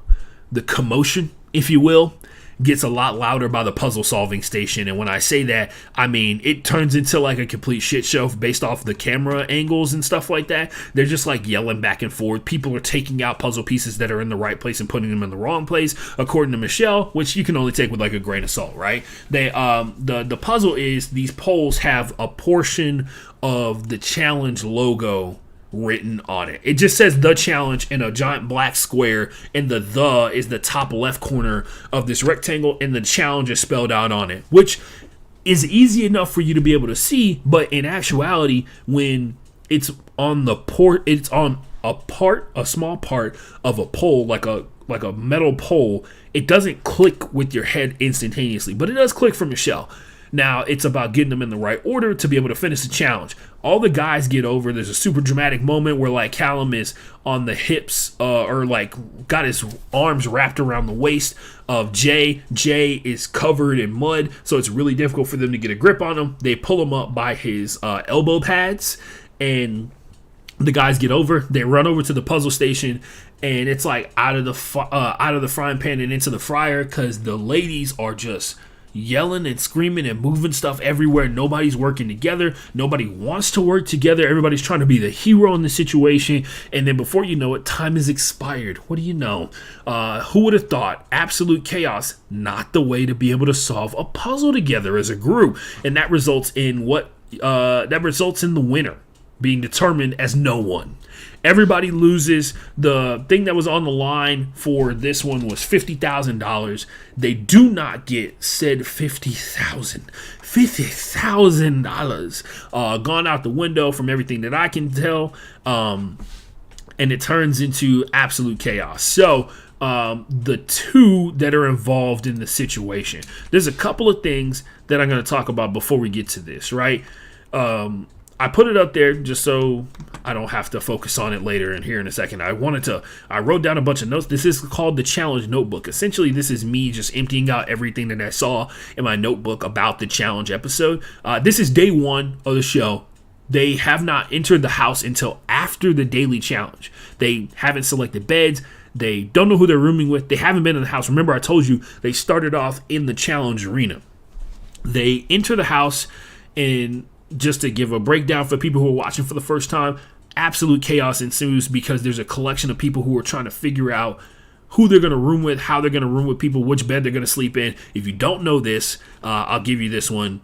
commotion, if you will, gets a lot louder by the puzzle solving station. And when I say that, I mean it turns into like a complete shit show based off the camera angles and stuff like that. They're just like yelling back and forth. People are taking out puzzle pieces that are in the right place and putting them in the wrong place, according to Michelle, which you can only take with like a grain of salt, right? The puzzle is these poles have a portion of the challenge logo written on it. It just says the challenge in a giant black square, and the is the top left corner of this rectangle, and the challenge is spelled out on it, which is easy enough for you to be able to see. But in actuality, when it's on it's on a small part of a pole, like a metal pole, it doesn't click with your head instantaneously, but it does click from your shell. Now, it's about getting them in the right order to be able to finish the challenge. All the guys get over. There's a super dramatic moment where, like, Callum is on the hips or, like, got his arms wrapped around the waist of Jay. Jay is covered in mud, so it's really difficult for them to get a grip on him. They pull him up by his elbow pads, and the guys get over. They run over to the puzzle station, and it's, like, out of the frying pan and into the fryer, because the ladies are just yelling and screaming and moving stuff everywhere. Nobody's working together. Nobody wants to work together. Everybody's trying to be the hero in the situation. And then before you know it, time is expired. What do you know? Who would have thought? Absolute chaos, not the way to be able to solve a puzzle together as a group. And that results in the winner being determined as no one. Everybody loses. The thing that was on the line for this one was $50,000. They do not get said $50,000 gone out the window from everything that I can tell. And it turns into absolute chaos. So the two that are involved in the situation, there's a couple of things that I'm going to talk about before we get to this, right? I put it up there just so I don't have to focus on it later and here in a second. I wrote down a bunch of notes. This is called the challenge notebook. Essentially, this is me just emptying out everything that I saw in my notebook about the challenge episode. This is day 1 of the show. They have not entered the house until after the daily challenge. They haven't selected beds. They don't know who they're rooming with. They haven't been in the house. Remember, I told you they started off in the challenge arena. They enter the house, and just to give a breakdown for people who are watching for the first time, absolute chaos ensues because there's a collection of people who are trying to figure out who they're going to room with, how they're going to room with people, which bed they're going to sleep in. If you don't know this, I'll give you this one.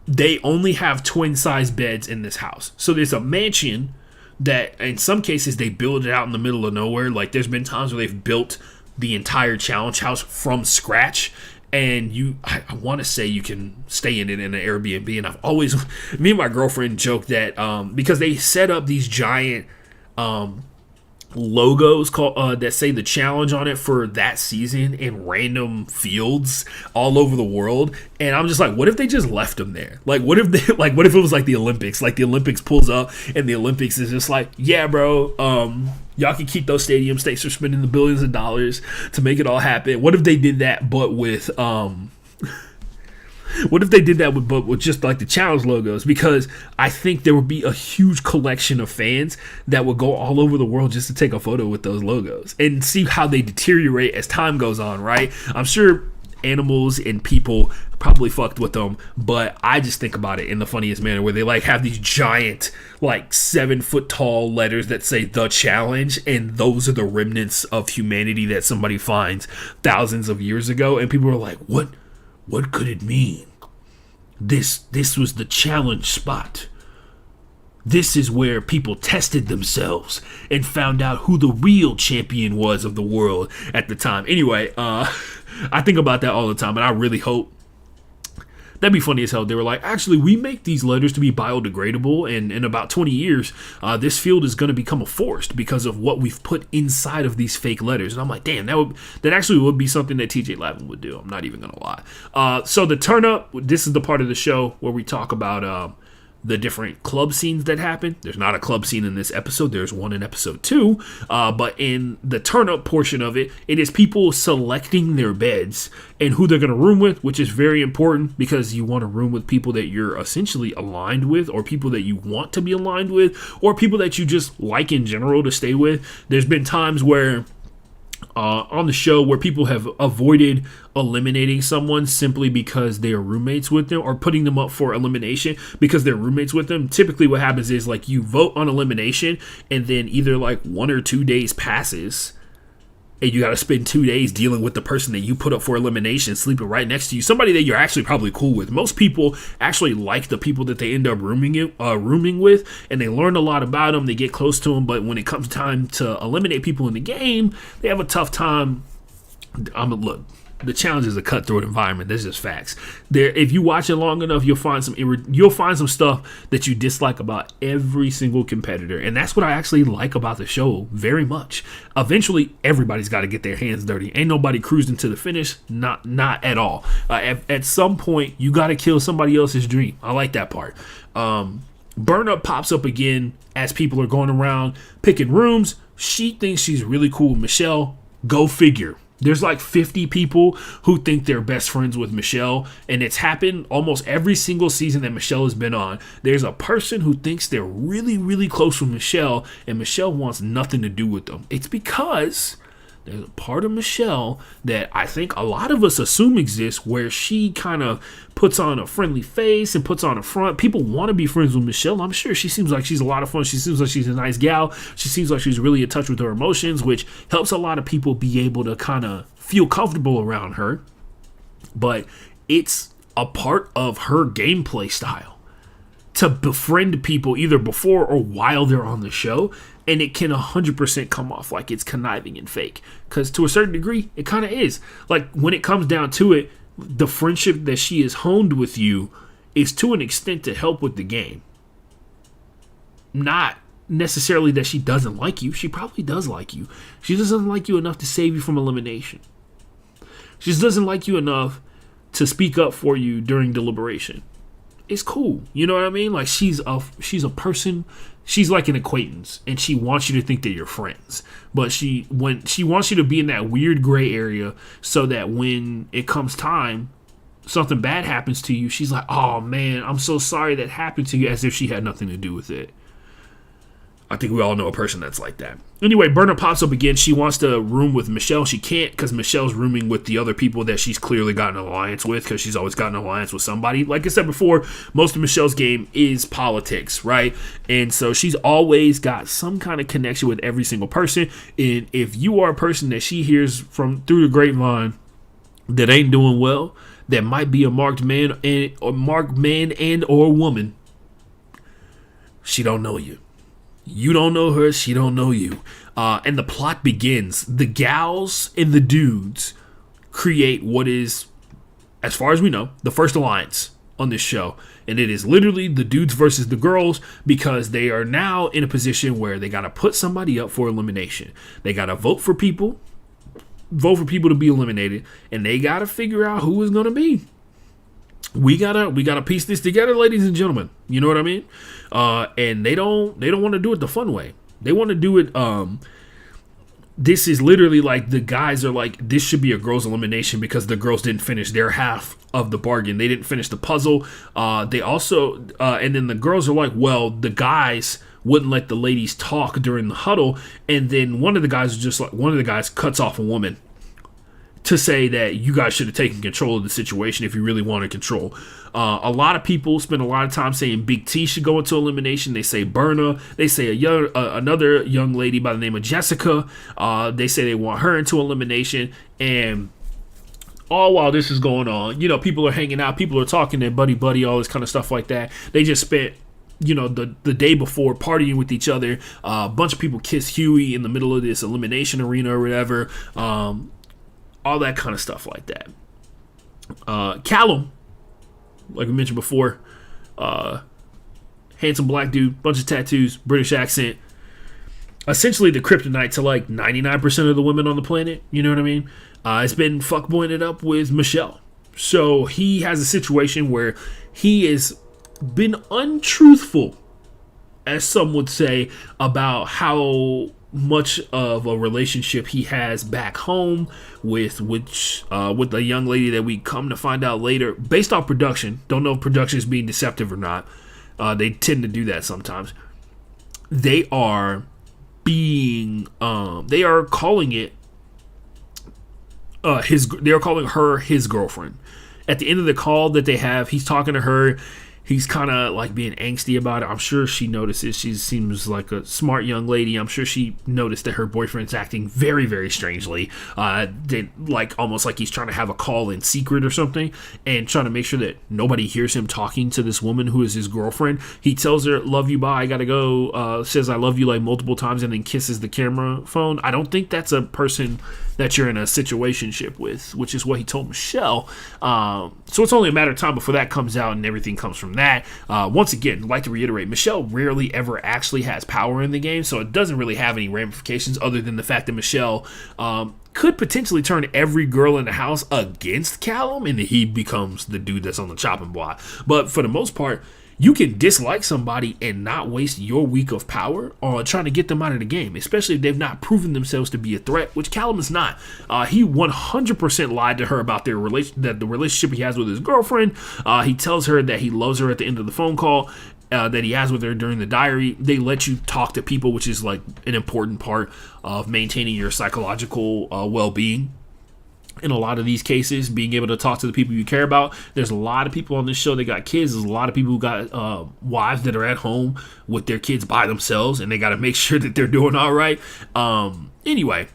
They only have twin-size beds in this house. So there's a mansion that, in some cases, they build it out in the middle of nowhere. Like, there's been times where they've built the entire challenge house from scratch. And I want to say you can stay in it in an Airbnb. And I've always, me and my girlfriend joke that because they set up these giant logos called that say the challenge on it for that season in random fields all over the world. And I'm just like, what if they just left them there? Like, what if it was like the Olympics? Like the Olympics pulls up and the Olympics is just like, yeah, bro, y'all can keep those stadiums. Thanks for spending the billions of dollars to make it all happen. What if they did that, but with but with just like the challenge logos? Because I think there would be a huge collection of fans that would go all over the world just to take a photo with those logos and see how they deteriorate as time goes on, right? I'm sure animals and people probably fucked with them, but I just think about it in the funniest manner where they like have these giant like 7-foot tall letters that say the challenge, and those are the remnants of humanity that somebody finds thousands of years ago, and people are like, what could it mean? This was the challenge spot. This is where people tested themselves and found out who the real champion was of the world at the time. Anyway, I think about that all the time, and I really hope that'd be funny as hell. They were like, actually, we make these letters to be biodegradable, and in about 20 years, this field is going to become a forest because of what we've put inside of these fake letters. And I'm like, damn, that actually would be something that TJ Lavin would do. I'm not even going to lie. So the turn up, this is the part of the show where we talk about the different club scenes that happen. There's not a club scene in this episode. There's one in episode 2. But in the turn up portion of it, it is people selecting their beds and who they're going to room with, which is very important because you want to room with people that you're essentially aligned with, or people that you want to be aligned with, or people that you just like in general to stay with. There's been times where on the show where people have avoided eliminating someone simply because they are roommates with them, or putting them up for elimination because they're roommates with them. Typically what happens is like you vote on elimination, and then either like 1 or 2 days passes and you got to spend 2 days dealing with the person that you put up for elimination sleeping right next to you, somebody that you're actually probably cool with. Most people actually like the people that they end up rooming with, and they learn a lot about them, they get close to them, but when it comes time to eliminate people in the game, they have a tough time. Look, the challenge is a cutthroat environment. That's just facts. If you watch it long enough, you'll find some stuff that you dislike about every single competitor, and that's what I actually like about the show very much. Eventually, everybody's got to get their hands dirty. Ain't nobody cruising to the finish. Not at all. At some point, you got to kill somebody else's dream. I like that part. Burn Up pops up again as people are going around picking rooms. She thinks she's really cool with Michelle. Go figure. There's like 50 people who think they're best friends with Michelle, and it's happened almost every single season that Michelle has been on. There's a person who thinks they're really, really close with Michelle, and Michelle wants nothing to do with them. It's because there's a part of Michelle that I think a lot of us assume exists, where she kind of puts on a friendly face and puts on a front. People want to be friends with Michelle. I'm sure she seems like she's a lot of fun. She seems like she's a nice gal. She seems like she's really in touch with her emotions, which helps a lot of people be able to kind of feel comfortable around her. But it's a part of her gameplay style to befriend people either before or while they're on the show, and it can 100% come off like it's conniving and fake, because to a certain degree it kind of is. Like, when it comes down to it, the friendship that she has honed with you is to an extent to help with the game, not necessarily that she doesn't like you. She probably does like you. She doesn't like you enough to save you from elimination. She just doesn't like you enough to speak up for you during deliberation. it's cool. You know what I mean? Like she's a person. She's like an acquaintance, and she wants you to think that you're friends. But she wants you to be in that weird gray area, so that when it comes time, something bad happens to you, she's like, "Oh man, I'm so sorry that happened to you," as if she had nothing to do with it. I think we all know a person that's like that. Anyway, Berna pops up again. She wants to room with Michelle. She can't because Michelle's rooming with the other people that she's got an alliance with, because she's always got an alliance with somebody. Like I said before, most of Michelle's game is politics, right? And so she's always got some kind of connection with every single person. And if you are a person that she hears from through the grapevine that ain't doing well, that might be a marked man and or woman, she don't know you. You don't know her, she don't know you. And the plot begins. The gals and the dudes create what is, as far as we know, the first alliance on this show. And it is literally the dudes versus the girls, because they are now in a position where they got to put somebody up for elimination. They got to vote for people to be eliminated, and they got to figure out who is going to be. We gotta piece this together, ladies and gentlemen. You know what I mean? And they don't want to do it the fun way. They want to do it. This is literally like the guys are like, this should be a girls' elimination because the girls didn't finish their half of the bargain. They didn't finish the puzzle. They also, and then the girls are like, well, the guys wouldn't let the ladies talk during the huddle, and then one of the guys cuts off a woman to say that you guys should have taken control of the situation if you really wanted control. A lot of people spend a lot of time saying Big T should go into elimination. They say Berna. They say another young lady by the name of Jessica. They say they want her into elimination. And all while this is going on, people are hanging out. People are talking, their buddy, all this kind of stuff like that. They just spent the day before partying with each other. A bunch of people kiss Huey in the middle of this elimination arena or whatever. All that kind of stuff like that. Callum, like we mentioned before, handsome black dude, bunch of tattoos, British accent, essentially the kryptonite to like 99% of the women on the planet. You know what I mean? It's been fuckboying it up with Michelle. So he has a situation where he has been untruthful, as some would say, about how much of a relationship he has back home with the young lady that we come to find out later, based off production. Don't know if production is being deceptive or not. They tend to do that sometimes. They are calling it they are calling her his girlfriend. At the end of the call that they have, he's talking to her. He's kind of like being angsty about it. I'm sure she notices. She seems like a smart young lady. I'm sure she noticed that her boyfriend's acting very, very strangely. Almost like he's trying to have a call in secret or something, and trying to make sure that nobody hears him talking to this woman who is his girlfriend. He tells her, "Love you, bye, I gotta go." Says "I love you" like multiple times, and then kisses the camera phone. I don't think that's a person that you're in a situationship with, which is what he told Michelle. So it's only a matter of time before that comes out and everything comes from that. Once again, I'd like to reiterate, Michelle rarely ever actually has power in the game, so it doesn't really have any ramifications other than the fact that Michelle could potentially turn every girl in the house against Callum, and he becomes the dude that's on the chopping block. But for the most part, you can dislike somebody and not waste your week of power on trying to get them out of the game, especially if they've not proven themselves to be a threat, which Callum is not. He 100% lied to her about the relationship he has with his girlfriend. He tells her that he loves her at the end of the phone call that he has with her during the diary. They let you talk to people, which is like an important part of maintaining your psychological well-being. In a lot of these cases, being able to talk to the people you care about. There's a lot of people on this show that got kids. There's a lot of people who got wives that are at home with their kids by themselves, and they got to make sure that they're doing all right. Anyway,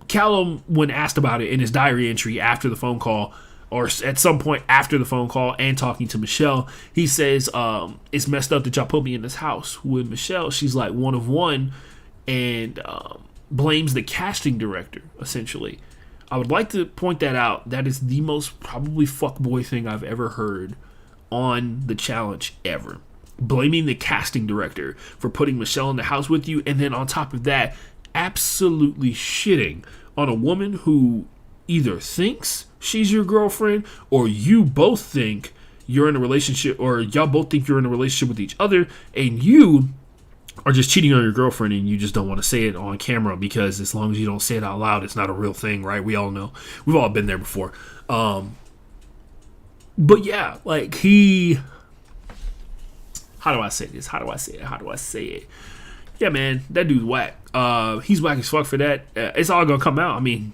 Callum, when asked about it in his diary entry after the phone call, or at some point after the phone call and talking to Michelle, he says, it's messed up that y'all put me in this house with Michelle. She's like one of one, and blames the casting director, essentially. I would like to point that out. That is the most probably fuckboy thing I've ever heard on the challenge ever. Blaming the casting director for putting Michelle in the house with you, and then on top of that, absolutely shitting on a woman who either thinks she's your girlfriend or you both think you're in a relationship, or y'all both think you're in a relationship with each other, and you are just cheating on your girlfriend, and you just don't want to say it on camera, because as long as you don't say it out loud, it's not a real thing, right? We all know. We've all been there before. But yeah, like how do I say this? How do I say it? Yeah, man, that dude's whack. He's whack as fuck for that. It's all gonna come out. I mean,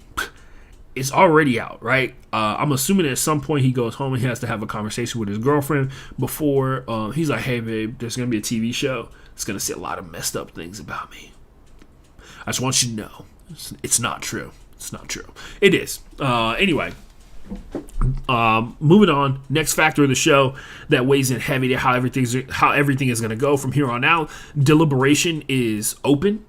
it's already out, right? I'm assuming at some point he goes home and he has to have a conversation with his girlfriend before he's like, hey, babe, there's gonna be a TV show. It's gonna say a lot of messed up things about me. I just want you to know, it's not true. It's not true. It is. Anyway. Moving on, next factor of the show that weighs in heavy to how everything is going to go from here on out. Deliberation is open.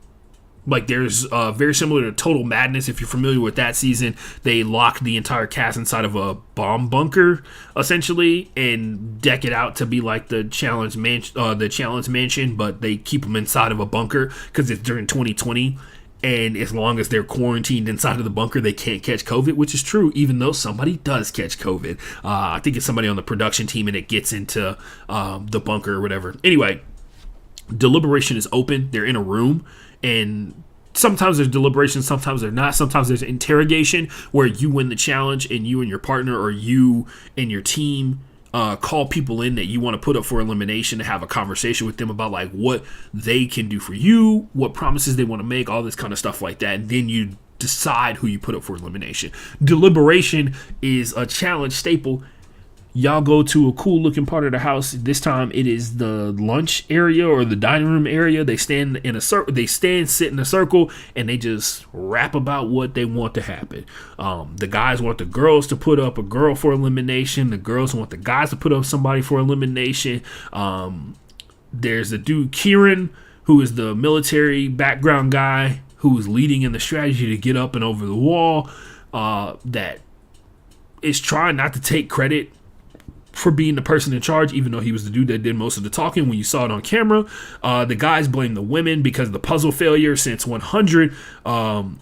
Like, there's very similar to Total Madness. If you're familiar with that season, they lock the entire cast inside of a bomb bunker, essentially, and deck it out to be like the challenge mansion, but they keep them inside of a bunker because it's during 2020. And as long as they're quarantined inside of the bunker, they can't catch COVID, which is true, even though somebody does catch COVID. I think it's somebody on the production team, and it gets into the bunker or whatever. Anyway, deliberation is open. They're in a room, and sometimes there's deliberation, sometimes they're not. Sometimes there's interrogation where you win the challenge, and you and your partner, or you and your team, call people in that you want to put up for elimination to have a conversation with them about like what they can do for you, what promises they want to make, all this kind of stuff like that. And then you decide who you put up for elimination. Deliberation is a challenge staple. Y'all go to a cool looking part of the house. This time it is the lunch area or the dining room area. They stand in a circle. Sit in a circle, and they just rap about what they want to happen. The guys want the girls to put up a girl for elimination. The girls want the guys to put up somebody for elimination. There's the dude Kieran, who is the military background guy who is leading in the strategy to get up and over the wall. That is trying not to take credit for being the person in charge, even though he was the dude that did most of the talking when you saw it on camera. The guys blame the women because of the puzzle failure. Since 100 of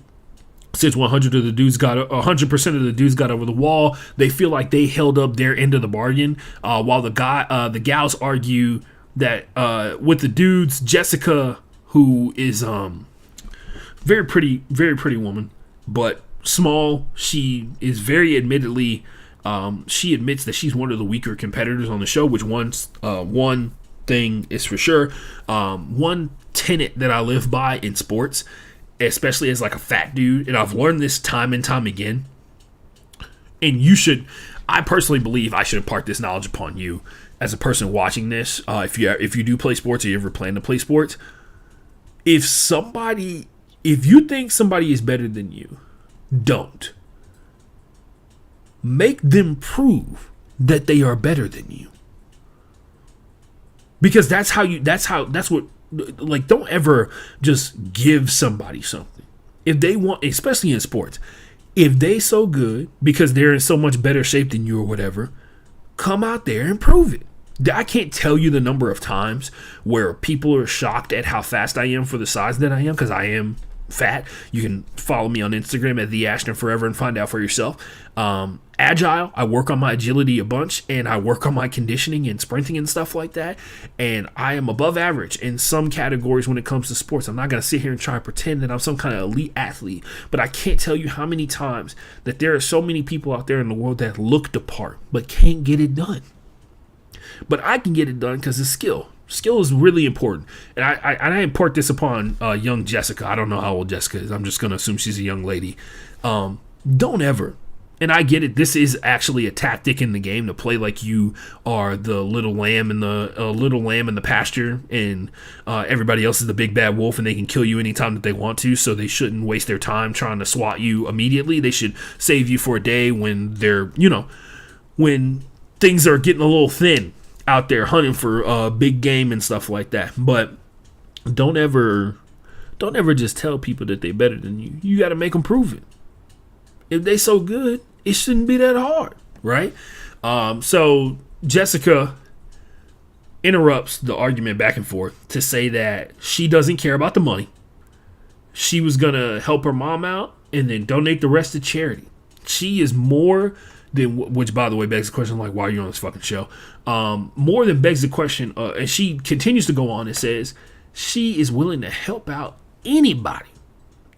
the dudes got 100% of the dudes got over the wall, they feel like they held up their end of the bargain. While the gals argue that with the dudes, Jessica, who is very pretty woman, but small, she is very admittedly. She admits that she's one of the weaker competitors on the show, which one thing is for sure. One tenet that I live by in sports, especially as like a fat dude, and I've learned this time and time again, and I personally believe I should impart this knowledge upon you as a person watching this. If you do play sports, or you ever plan to play sports, if you think somebody is better than you, don't. Make them prove that they are better than you. Because that's what, like, don't ever just give somebody something. If they want, especially in sports, if they so good because they're in so much better shape than you or whatever, come out there and prove it. I can't tell you the number of times where people are shocked at how fast I am for the size that I am, because I am fat. You can follow me on Instagram at @TheAshtonForever and find out for yourself. Agile, I work on my agility a bunch, and I work on my conditioning and sprinting and stuff like that, and I am above average in some categories when it comes to sports. I'm not going to sit here and try to pretend that I'm some kind of elite athlete, but I can't tell you how many times that there are so many people out there in the world that look the part but can't get it done. But I can get it done because of skill. Skill is really important, and I impart this upon young Jessica. I don't know how old Jessica is. I'm just going to assume she's a young lady. Don't ever, and I get it, this is actually a tactic in the game to play like you are the little lamb in the pasture, and everybody else is the big bad wolf, and they can kill you anytime that they want to. So they shouldn't waste their time trying to swat you immediately. They should save you for a day when when things are getting a little thin out there hunting for big game and stuff like that. But don't ever just tell people that they're better than you. You got to make them prove it. If they so good, it shouldn't be that hard, right? So Jessica interrupts the argument back and forth to say that she doesn't care about the money. She was going to help her mom out and then donate the rest to charity. She is more then which by the way begs the question, like, why are you on this fucking show? More than begs the question, and she continues to go on and says she is willing to help out anybody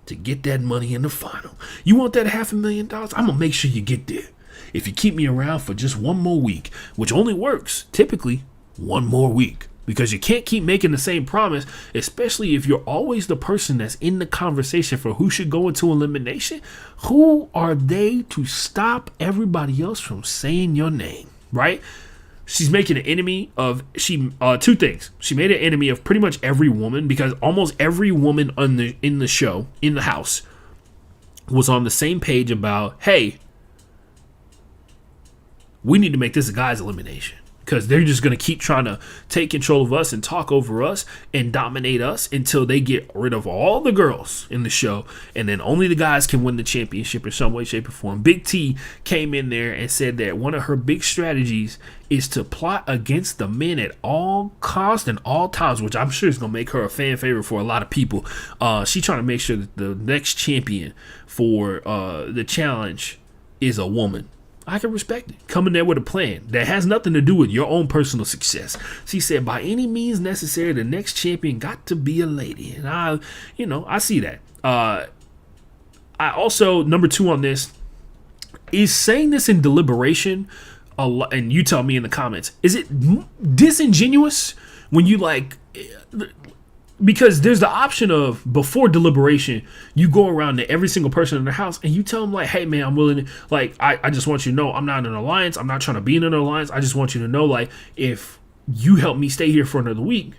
to get that money in the final. You want that $500,000? I'm gonna make sure you get there. If you keep me around for just one more week, which only works typically one more week, because you can't keep making the same promise, especially if you're always the person that's in the conversation for who should go into elimination. Who are they to stop everybody else from saying your name, right? She's making an enemy of two things. She made an enemy of pretty much every woman, because almost every woman in the show, in the house, was on the same page about, hey, we need to make this a guy's elimination, because they're just going to keep trying to take control of us and talk over us and dominate us until they get rid of all the girls in the show, and then only the guys can win the championship in some way, shape, or form. Big T came in there and said that one of her big strategies is to plot against the men at all costs and all times, which I'm sure is going to make her a fan favorite for a lot of people. She's trying to make sure that the next champion for the challenge is a woman. I can respect it. Coming there with a plan that has nothing to do with your own personal success. She said, by any means necessary, the next champion got to be a lady. And I see that. I also, number two on this, is saying this in deliberation a lot, and you tell me in the comments, is it disingenuous when you because there's the option of, before deliberation, you go around to every single person in the house and you tell them, like, hey man, I'm willing to, like, I just want you to know I'm not in an alliance. I'm not trying to be in an alliance. I just want you to know, like, if you help me stay here for another week,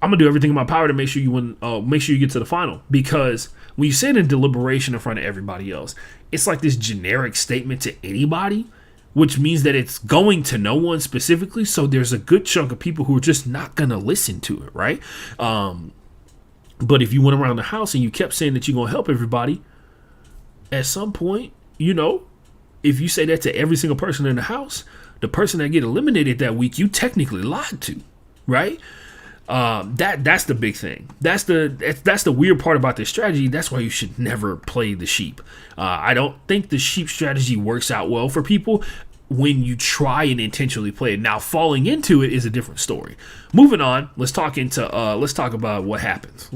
I'm gonna do everything in my power to make sure you win, make sure you get to the final. Because when you say it in deliberation in front of everybody else, it's like this generic statement to anybody, which means that it's going to no one specifically. So there's a good chunk of people who are just not going to listen to it, right? But if you went around the house and you kept saying that you're going to help everybody, at some point, if you say that to every single person in the house, the person that get eliminated that week, you technically lied to, right? That's the big thing. That's the weird part about this strategy. That's why you should never play the sheep. I don't think the sheep strategy works out well for people when you try and intentionally play it. Now, falling into it is a different story. Moving on, let's talk about what happens.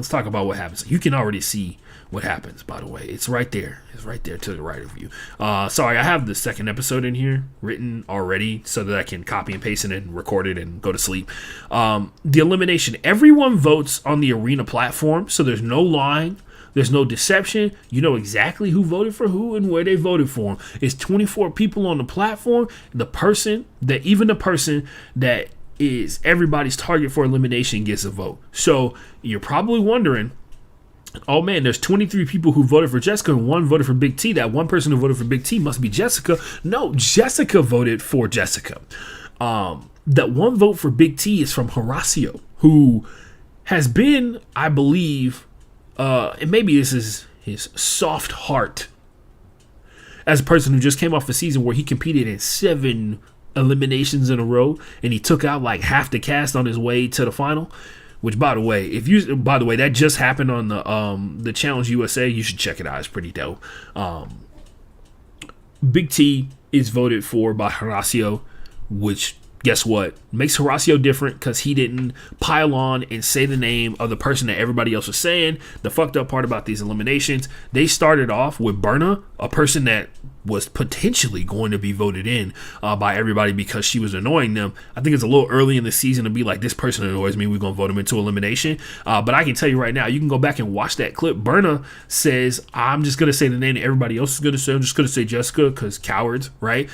You can already see what happens, by the way. It's right there. It's right there to the right of you. Sorry, I have the second episode in here written already so that I can copy and paste it and record it and go to sleep. The elimination. Everyone votes on the arena platform, so there's no lying. There's no deception. You know exactly who voted for who and where they voted for them. It's 24 people on the platform. The person that is everybody's target for elimination gets a vote. So you're probably wondering, oh man, there's 23 people who voted for Jessica and one voted for Big T. That one person who voted for Big T must be Jessica. No, Jessica voted for Jessica. That one vote for Big T is from Horacio, who has been, I believe, and maybe this is his soft heart, as a person who just came off a season where he competed in 7 eliminations in a row and he took out like half the cast on his way to the final. Which, by the way, that just happened on the Challenge USA. You should check it out. It's pretty dope. Big T is voted for by Horacio, which, guess what? Makes Horacio different because he didn't pile on and say the name of the person that everybody else was saying. The fucked up part about these eliminations, they started off with Berna, a person that was potentially going to be voted in by everybody because she was annoying them. I think it's a little early in the season to be like, this person annoys me, we're going to vote him into elimination. But I can tell you right now, you can go back and watch that clip. Berna says, I'm just going to say the name that everybody else is going to say. I'm just going to say Jessica because cowards, right?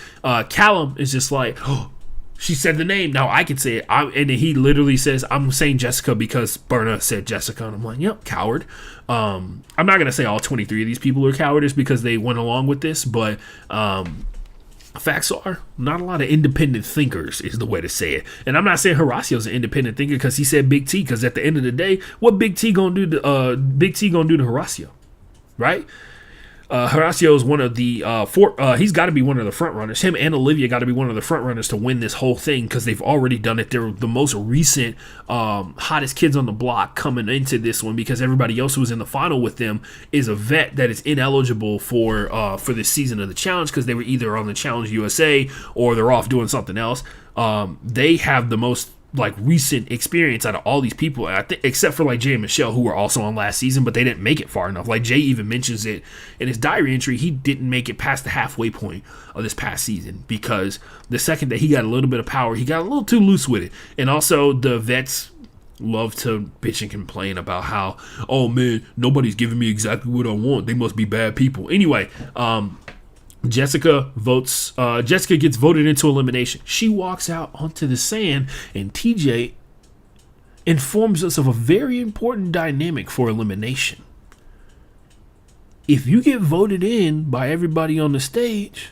Callum is just like, oh, she said the name. Now I can say it. And then he literally says, I'm saying Jessica because Berna said Jessica. And I'm like, yep, coward. I'm not going to say all 23 of these people are cowardice because they went along with this. But facts are, not a lot of independent thinkers is the way to say it. And I'm not saying Horacio's an independent thinker because he said Big T. Because at the end of the day, what Big T gonna do to Horacio? Right? Horacio is one of the he's got to be one of the front runners. Him and Olivia got to be one of the front runners to win this whole thing because they've already done it. They're the most recent hottest kids on the block coming into this one because everybody else who was in the final with them is a vet that is ineligible for this season of the challenge because they were either on the Challenge USA or they're off doing something else. They have the most like recent experience out of all these people, I think, except for like Jay and Michelle, who were also on last season, but they didn't make it far enough. Like Jay even mentions it in his diary entry, he didn't make it past the halfway point of this past season because the second that he got a little bit of power, he got a little too loose with it. And also the vets love to bitch and complain about how, oh man, nobody's giving me exactly what I want. They must be bad people. Anyway, Jessica gets voted into elimination. She walks out onto the sand, and TJ informs us of a very important dynamic for elimination. If you get voted in by everybody on the stage,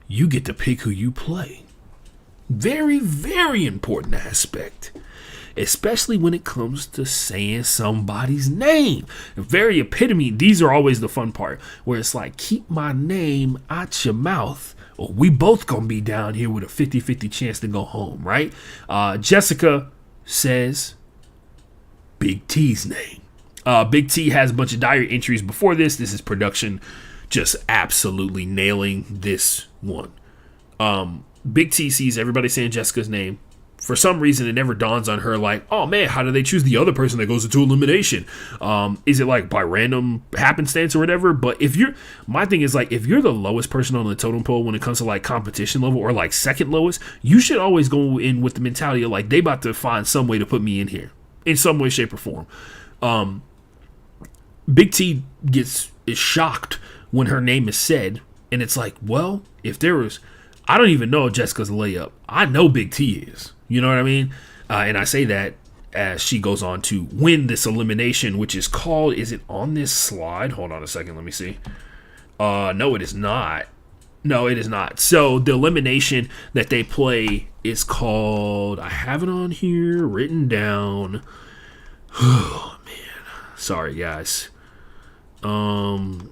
you get to pick who you play. Very, very important aspect. Especially when it comes to saying somebody's name. Very epitome. These are always the fun part, where it's like, keep my name out your mouth, or we both gonna be down here with a 50-50 chance to go home, right? Jessica says Big T's name. Big T has a bunch of diary entries before this. This is production just absolutely nailing this one. Big T sees everybody saying Jessica's name. For some reason, it never dawns on her like, oh man, how do they choose the other person that goes into elimination? Is it like by random happenstance or whatever? But my thing is like, if you're the lowest person on the totem pole when it comes to like competition level or like second lowest, you should always go in with the mentality of like, they about to find some way to put me in here in some way, shape, or form. Big T is shocked when her name is said. And it's like, well, I don't even know if Jessica's a layup. I know Big T is. You know what I mean? And I say that as she goes on to win this elimination, which is called, is it on this slide? Hold on a second. Let me see. No, it is not. No, it is not. So the elimination that they play is called, I have it on here written down. Oh, man. Sorry, guys. What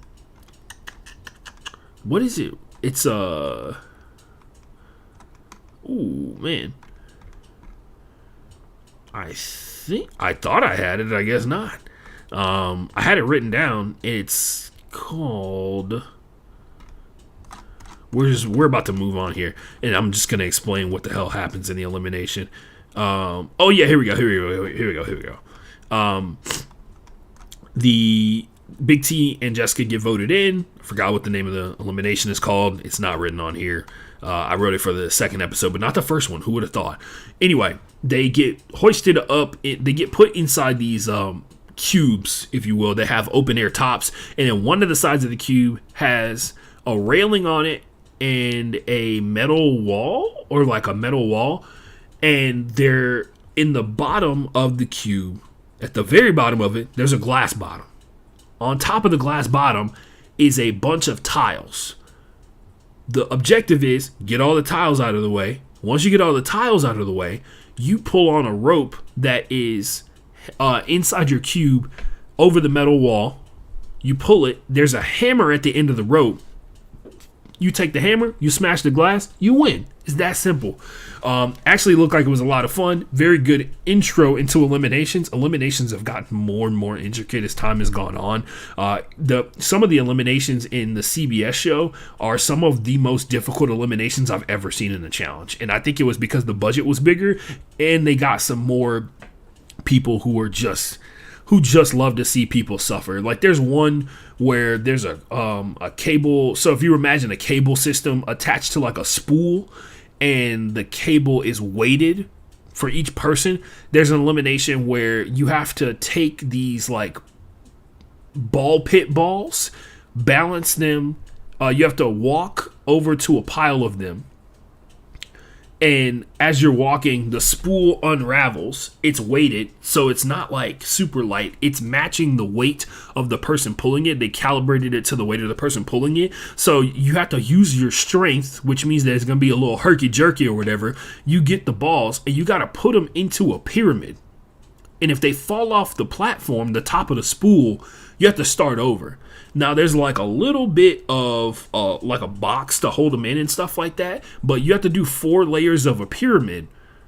is it? It's ooh, man. I thought I had it. I guess not. I had it written down. It's called. We're about to move on here, and I'm just gonna explain what the hell happens in the elimination. Oh yeah, here we go. The Big T and Jessica get voted in. I forgot what the name of the elimination is called. It's not written on here. I wrote it for the second episode, but not the first one. Who would have thought? Anyway, they get hoisted up. They get put inside these cubes, if you will. They have open air tops, and then one of the sides of the cube has a railing on it and a metal wall, or like a metal wall. And they're in the bottom of the cube. At the very bottom of it, there's a glass bottom. On top of the glass bottom is a bunch of tiles. The objective is get all the tiles out of the way. Once you get all the tiles out of the way, you pull on a rope that is inside your cube over the metal wall. You pull it. There's a hammer at the end of the rope. You take the hammer, you smash the glass, you win. It's that simple. Actually looked like it was a lot of fun. Very good intro into eliminations. Eliminations have gotten more and more intricate as time has gone on. Some of the eliminations in the CBS show are some of the most difficult eliminations I've ever seen in the challenge. And I think it was because the budget was bigger and they got some more people who just love to see people suffer. Like there's one where there's a cable. So if you imagine a cable system attached to like a spool, and the cable is weighted for each person, there's an elimination where you have to take these like ball pit balls, balance them. You have to walk over to a pile of them. And as you're walking, the spool unravels. It's weighted, so it's not like super light. It's matching the weight of the person pulling it. They calibrated it to the weight of the person pulling it. So you have to use your strength, which means that it's going to be a little herky-jerky or whatever. You get the balls, and you got to put them into a pyramid. And if they fall off the platform, the top of the spool, You have to start over. Now there's like a little bit of like a box to hold them in and stuff like that, but you have to do 4 layers of a pyramid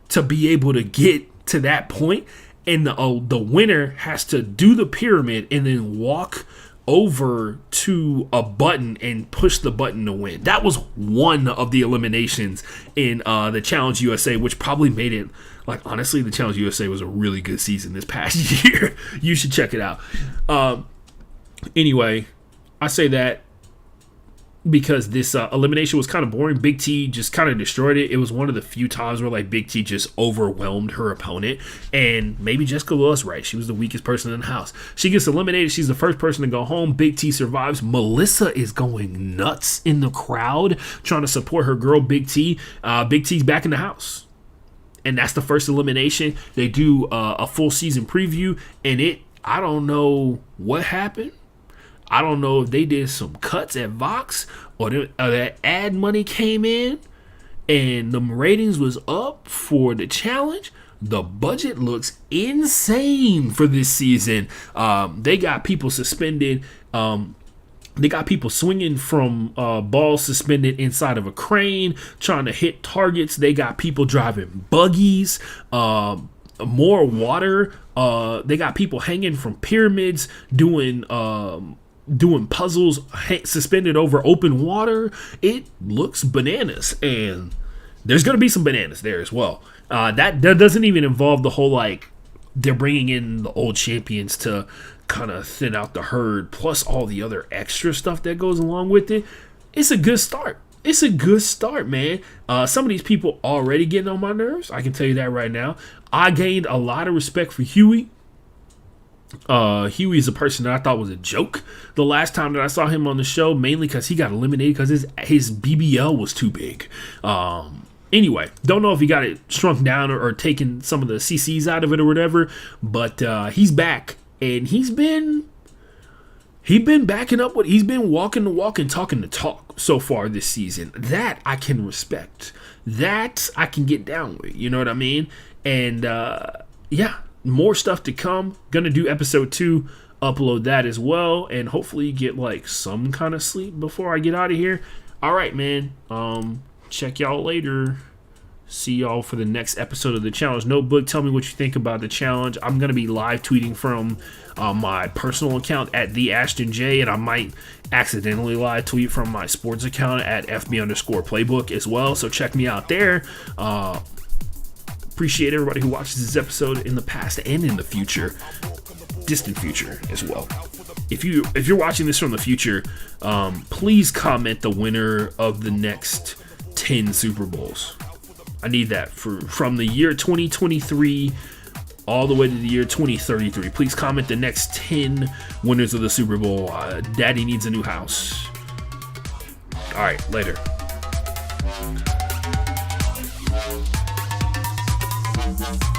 to be able to get to that point. And the winner has to do the pyramid and then walk over to a button and push the button to win. That was one of the eliminations in the Challenge USA, which probably made it, like, honestly, the Challenge USA was a really good season this past year. You should check it out. Anyway, I say that because this elimination was kind of boring. Big T just kind of destroyed it. It was one of the few times where like Big T just overwhelmed her opponent, and maybe Jessica was right. She was the weakest person in the house. She gets eliminated. She's the first person to go home. Big T survives. Melissa is going nuts in the crowd trying to support her girl Big T. Big T's back in the house, and that's the first elimination. They do a full season preview, and I don't know what happened. I don't know if they did some cuts at Vox or that ad money came in and the ratings was up for the challenge. The budget looks insane for this season. They got people suspended. They got people swinging from balls suspended inside of a crane, trying to hit targets. They got people driving buggies, more water. They got people hanging from pyramids, doing puzzles suspended over open water. It looks bananas, and there's going to be some bananas there as well. That doesn't even involve the whole, like, they're bringing in the old champions to kind of thin out the herd, plus all the other extra stuff that goes along with it. It's a good start. It's a good start, man. Some of these people already getting on my nerves. I can tell you that right now. I gained a lot of respect for Huey. Huey is a person that I thought was a joke the last time that I saw him on the show, mainly because he got eliminated because his BBL was too big. Anyway, don't know if he got it shrunk down or taken some of the CCs out of it or whatever, but he's back, and he's been backing up he's been walking the walk and talking the talk so far this season. That I can respect. That I can get down with. You know what I mean? And yeah. More stuff to come. Gonna do episode 2, upload that as well, and hopefully get like some kind of sleep before I get out of here. All right, man. Check y'all later. See y'all for the next episode of the Challenge Notebook. Tell me what you think about the challenge. I'm gonna be live tweeting from my personal account at the Ashton J, and I might accidentally live tweet from my sports account at FB_playbook as well. So check me out there. Appreciate everybody who watches this episode in the past and in the future, distant future as well. If you're watching this from the future, please comment the winner of the next 10 Super Bowls. I need that from the year 2023 all the way to the year 2033. Please comment the next 10 winners of the Super Bowl. Daddy needs a new house. All right, later. We'll be right back.